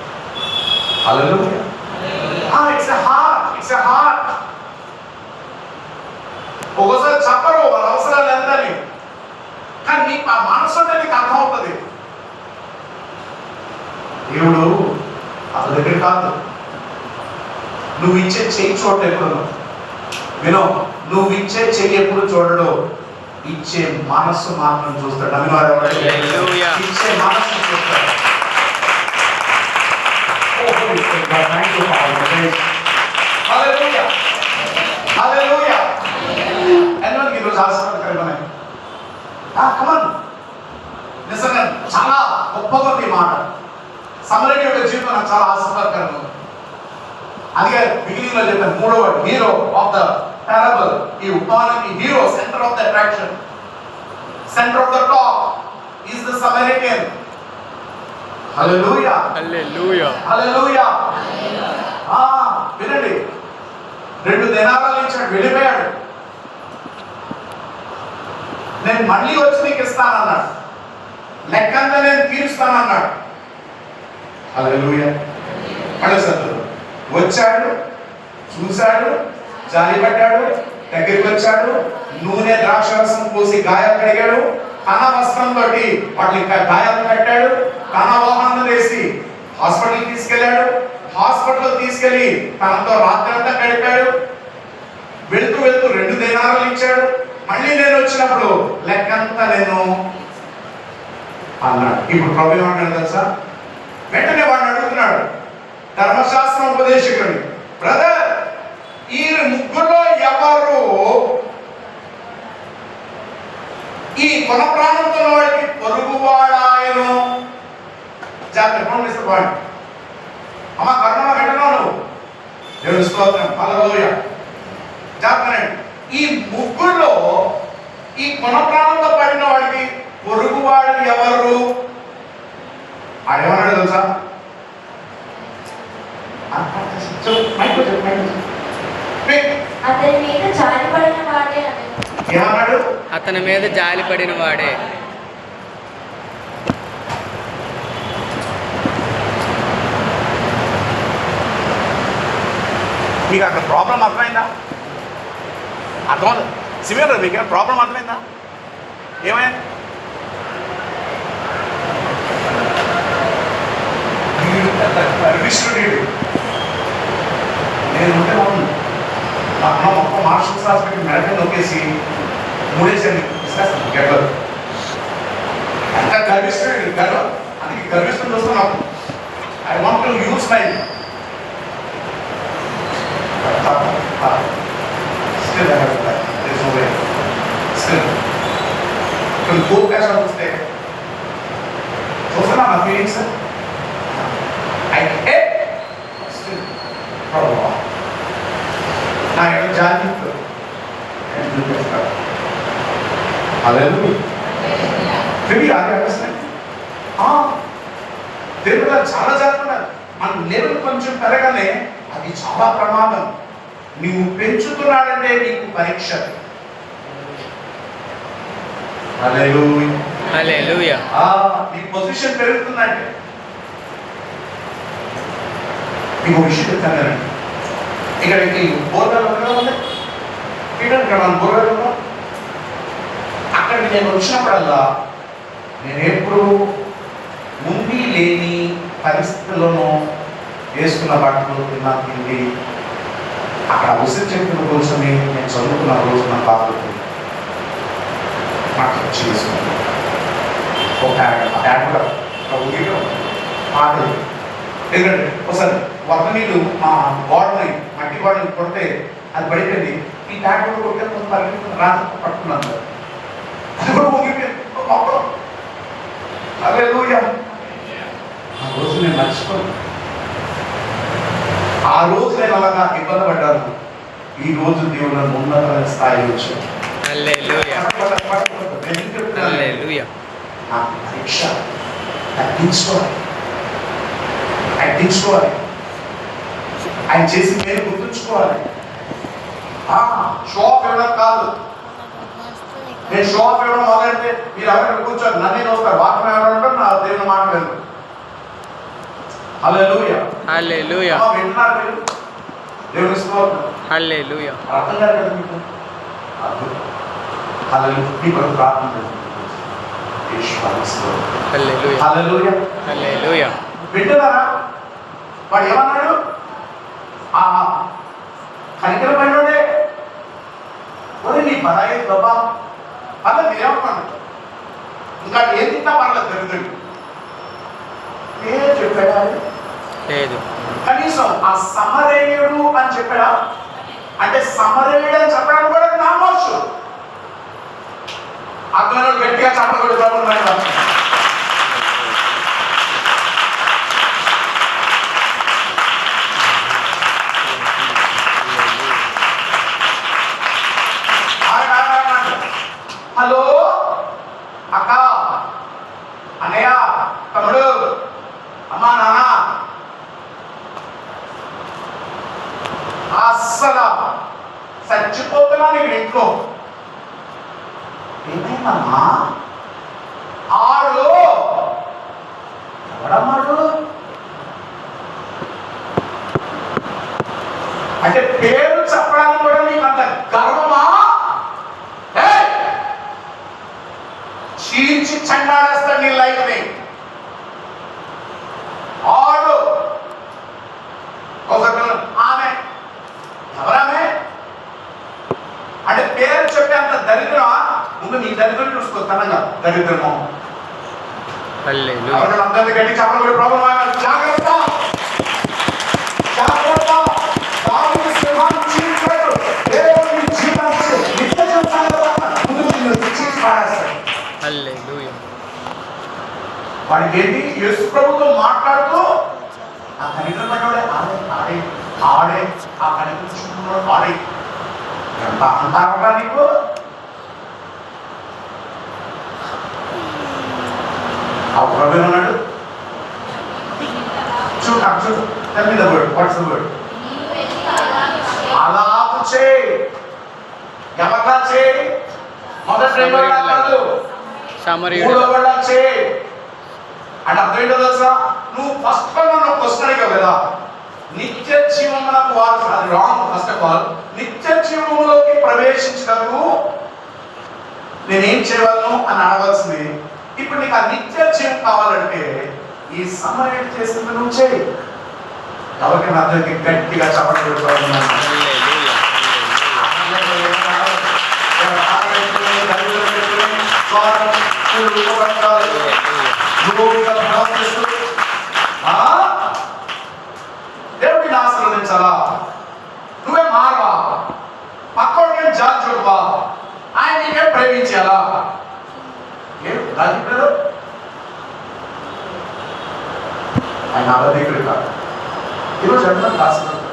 హల్లెలూయా. It's a heart. ఒకసారి చెప్పరు వాళ్ళ అవసరాలు ఎంతని, కానీ నీకు ఆ మనసు అంటే నీకు అర్థం అవుతుంది. దేవుడు అతని దగ్గర కాదు, నువ్వు ఇచ్చే చెయ్యి చూడటం ఎప్పుడు వినో, నువ్వు ఇచ్చే చెయ్యి ఎప్పుడు చూడడు, ఇచ్చే మనస్సు మాత్రం చూస్తాడు. ఇచ్చే మనస్సు చూస్తాడు. ఈరోజు ఆశీర్వాదకరమైన నిజంగా చాలా గొప్పగా ఉంది ఈ మాట. సమరయ్య యొక్క జీవితం నాకు చాలా ఆశీర్వాదకరంగా ఉంది. అందుకే బిగినింగ్ లో చెప్పాను, 3వ హీరో ఆఫ్ ద పారబుల్, ఈ ఉపమానానికి hero, centre of the attraction, centre of the talk is the Samaritan. Hallelujah. Hallelujah. హల్లెలూయా. వినండి, 2 దినారాలు ఇచ్చాడు, వెళ్ళిపోయాడు. నేను మళ్ళీ వచ్చి నీకు ఇస్తానన్నాడు, లెక్కంతా నేను తీరుస్తానన్నాడు. హల్లెలూయా. వచ్చాడు, చూశాడు, జాలిపడ్డాడు, దగ్గరికి వచ్చాడు, నూనె ద్రాక్షరసం పోసి గాయాలు కడిగాడు, కన వస్త్రంతో వాటిని గాయాలు కట్టాడు, కన వాహనం వేసి హాస్పిటల్ తీసుకెళ్ళాడు, హాస్పిటల్ తీసుకెళ్లి తనతో రాత్రంతా గడిపాడు. వెళ్తూ 2 దినారాలు ఇచ్చాడు. మళ్ళీ నేను వచ్చినప్పుడు లెక్కంతా నేను అన్నాడు. ఇప్పుడు ప్రభు ఏమంటాడు తెలుసా? వెంటనే వాడిని అడుగుతున్నాడు, ధర్మశాస్త్రం ఉపదేశకుడు, బ్రదర్, ఈ 3లో ఎవరు ఈ కొన ప్రాణంతో వాడికి పొరుగువాడాయను. జాగ్రత్త పంపిస్తే వాడు అమ్మ కర్మ పెట్టను నువ్వు దేవుని స్తోత్రం హల్లెలూయా. జాగ్రత్త. ఈ ముగ్గురులో ఈ కొన ప్రాణంలో పడిన వాడికి పొరుగువాడు ఎవరు? ఆడేమన్నాడు తెలుసా? అతని మీద జాలిపడిన వాడే అని. ఏమన్నాడు? అతని మీద జాలి పడిన వాడే. మీకు అక్కడ ప్రాబ్లం అర్థమైందా? అర్థమవుతుంది సిమిలర్. మీకు ప్రాబ్లం అర్థమైందా? ఏమైంది? గర్విష్ఠుడు. నేను ఉంటే బాగుంది. మా అమ్మ మొత్తం మార్షల్ క్లాస్ పెట్టి మెడకే నొక్కేసి మూడేసాను ఇస్తాను గెడ్డలు. అంత గర్విష్ఠుడు గర్వం. అందుకే గర్విష్ఠుడు చూస్తున్నాం. I want to use my still I have that. There's no way. Still. When both guys are stay. So sir, my feelings sir. I hate. Still. Problem. I am judging you. And do this stuff. Hallelujah. Maybe I understand. దేవుడు చాలా జాగ్రత్త. మన లెవెల్ కొంచెం పెరగానే అది చాలా ప్రమాదం. నువ్వు పెంచుతున్నాడంటే నీకు పరీక్ష. హల్లెలూయా హల్లెలూయా. నీ పొజిషన్ పెరుగుతుందంటే నీకు విషయం చెప్తానండి. ఇక్కడ బోర్గల్ ఉంది ఇక్కడ మన బోర్గల్ ఉందా? అక్కడికి నేను వచ్చినప్పుడల్లా నేను ఎప్పుడు ముందు లేని పరిస్థితుల్లోనూ వేసుకున్న బట్టలు తిన్నా తిండి అక్కడ ఉసిరి చెట్టును కూర్చొని నేను చదువుకున్న రోజు నా బాధలు నాకు చేసుకున్నాను. ఒక బ్యాగ్ కూడా ఊరిలో మాటలు ఎందుకంటే ఒకసారి వరద నీళ్ళు మా గోడని మట్టి గోడని కొడితే అది పడిపోయింది. ఈ బ్యాగ్ కూడా కొట్టే పరిగెత్తుకుని రాత్రి పట్టుకున్నాను. అది కూడా ఊగిపోయింది. హల్లెలూయా. ఆ రోజు నేను మర్చిపోను. ఆ రోజు నేను అలాగా ఇబ్బంది పడ్డాను. ఈ రోజు దేవుడు నన్ను ఉన్నతమైన స్థాయి వచ్చాను. హల్లెలూయా హల్లెలూయా. నా పరీక్ష తగ్గించుకోవాలి. ఆయన చేసి నేను గుర్తుంచుకోవాలి. షో ఆఫ్ ఇవ్వడం కాదు. నేను షో ఆఫ్ ఇవ్వడం మొదలెడితే మీరు ఎవరైనా కూర్చోరు నన్ను వస్తారు. వాక్యం ఎవరంటే నా దేవుని మాట లేదు. హల్లెలూయా హల్లెలూయా. వింటున్నారు మీరు? దేవుని స్తోత్రం. హల్లెలూయా. అర్థం కాదు కదా మీకు? హల్లెలూయా. మీ కొరకు ప్రార్థన చేయండి. హల్లెలూయా హల్లెలూయా హల్లెలూయా. వింటున్నారా? వాడు ఏమన్నాడు? ఆ కనికర పడినోడే ఒరే నీ పరాయి బాబా అలా మీరేమన్నాడు? ఇంకా ఏం తిన్నా పర్లేదు దరిద్రుడు. ఏ చెప్పాడా? లేదు. కనీసం ఆ సమరేయుడు అని చెప్పాడా? అంటే సమరేయుడు అని చెప్పడం కూడా నామోషు. అతను గట్టిగా చెప్పకూడదు. హలో అక్క, అన్నయ్య, తమ్ముడు, అమ్మా, నాన్న, అస్సలు చచ్చిపోతున్నాను ఇక్కడ ఇంట్లో. ఏమైందమ్మా? ఆడు ఎవడమ్మాడు అంటే పేరు చెప్పడానికి కూడా నీకు అంత గర్వమా? చీల్చి చండాడేస్తాడు నీ లైఫ్ ని. ఆడు ఆమె ఎవరామె అంటే పేరు చెప్పే అంత దరిద్రమా? ముందు నీ దరిద్రం చూసుకో. తనగా దరిద్రము. హల్లెలూయా. అందరికీ గట్టి చెప్పడం ప్రాబ్లం. జాగ్రత్త జాగ్రత్త. దావీదు సింహాన్ని చీల్చాడు. దేవుని జీవితాన్ని నిత్య జీవితాన్ని ముందు నిన్ను చీల్చి పారేస్తాడు. వాడికి ఏంటి యేసు ప్రభుతో మాట్లాడుతూ ఆ కనికరపడ్డాడే ఆడే ఆడే ఆ కనిపించుకున్నాడు ఆడే ఎంత అంటారా నీకు? ఆ ప్రభు ఉన్నాడు చూడు tell me the word. What's the word? అలాపు చేయి. ఎవరిలా చేయి? మొదటి రెండు కాదు, మూడో వాళ్ళ చేయి అంటే అర్థం ఏంటో తెలుసా? నువ్వు ఫస్ట్ నన్ను క్వశ్చన్ అడిగావు కదా, నిత్య జీవమునకు వారు అది రాంగ్. ఫస్ట్ ఆఫ్ ఆల్ నిత్య జీవములోకి ప్రవేశించినప్పుడు నేనేం చేయగలను అని అడగాల్సింది. ఇప్పుడు నీకు ఆ నిత్య జీవం కావాలంటే ఈ సమయం చేసింది నువ్వు చేయి. ఎవరికైనా అందరికి గట్టిగా చప్పట్లు పెట్టుకోవాలి. దేవుడిని ఆశీర్వదించాలా? నువ్వే మారవా? పక్కోడికే జాతి చూడవా? ఆయన నీకే ప్రేమించాలా? ఏం రాజు ఆయన అబద్ధికుడు కాదు. ఈరోజు ఎంత కాసుకుంటారు?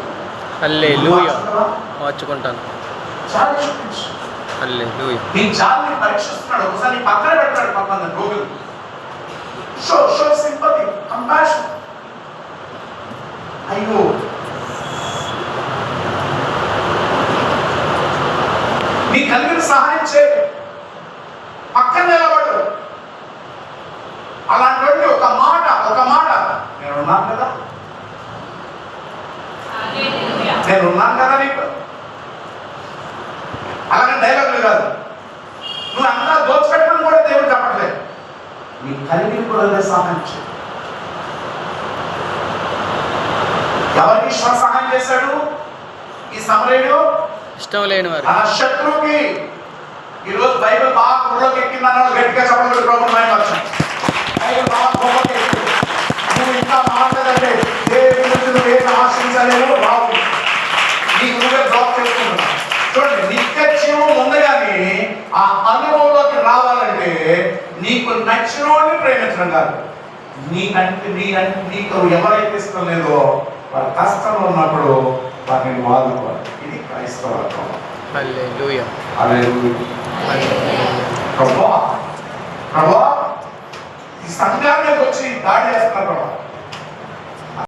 హల్లెలూయా. మార్చుకుంటాను. చాలు చూపించు. హల్లెలూయా. నీ చాలుని పరీక్షిస్తున్నాడు. ఒకసారి నీ పక్కన పెడతాడు. పక్కన రోగులు షో సింపతి, కంపాషన్. అయ్యో నీ కలిగిన సహాయం చేయి. పక్కన నిలబడు. అలాంటి ఒక మాట నేనున్నాను కదా, నేనున్నాను కదా నీకు. అలాగే డైలాగులు కాదు. నువ్వు అంతా దోచిపెట్టడం కూడా దేవుడు చెప్పట్లేదు. నీ కలిగిన కూడా సహాయం చేయి. ఎవరికి సహాయం చేశాడు ఈ సమరయుడు? ఇష్టం లేని వారు, తన శత్రువుకి. ఈరోజు బైబిల్ బాగా బుర్రలోకి ఎక్కిందన్నాడు. గట్టిగా చెప్పడం ప్రభుత్వం బైబిల్ బాగా బుర్రలోకి ఎక్కింది. నువ్వు ఇంకా మాట్లాడంటే దేవుడి నుంచి నువ్వు ఏం ఆశించలేవు. రావు నీకు నువ్వే బ్లాక్ చేసుకుంటున్నావు. చూడండి, నిత్య జీవం ఉంది కానీ ఆ అనుభవంలోకి రావాలంటే నీకు నచ్చిన వాడిని ప్రేమించడం కాదు. నీకు ఎవరైతే ఇష్టం లేదో వారి కష్టంలో ఉన్నప్పుడు వారిని వాదుకోవాలి. ఇది క్రైస్తవత్వం. హల్లెలూయా. ప్రభువా ఈ సంఘానికి వచ్చి దాడి చేస్తున్నారు.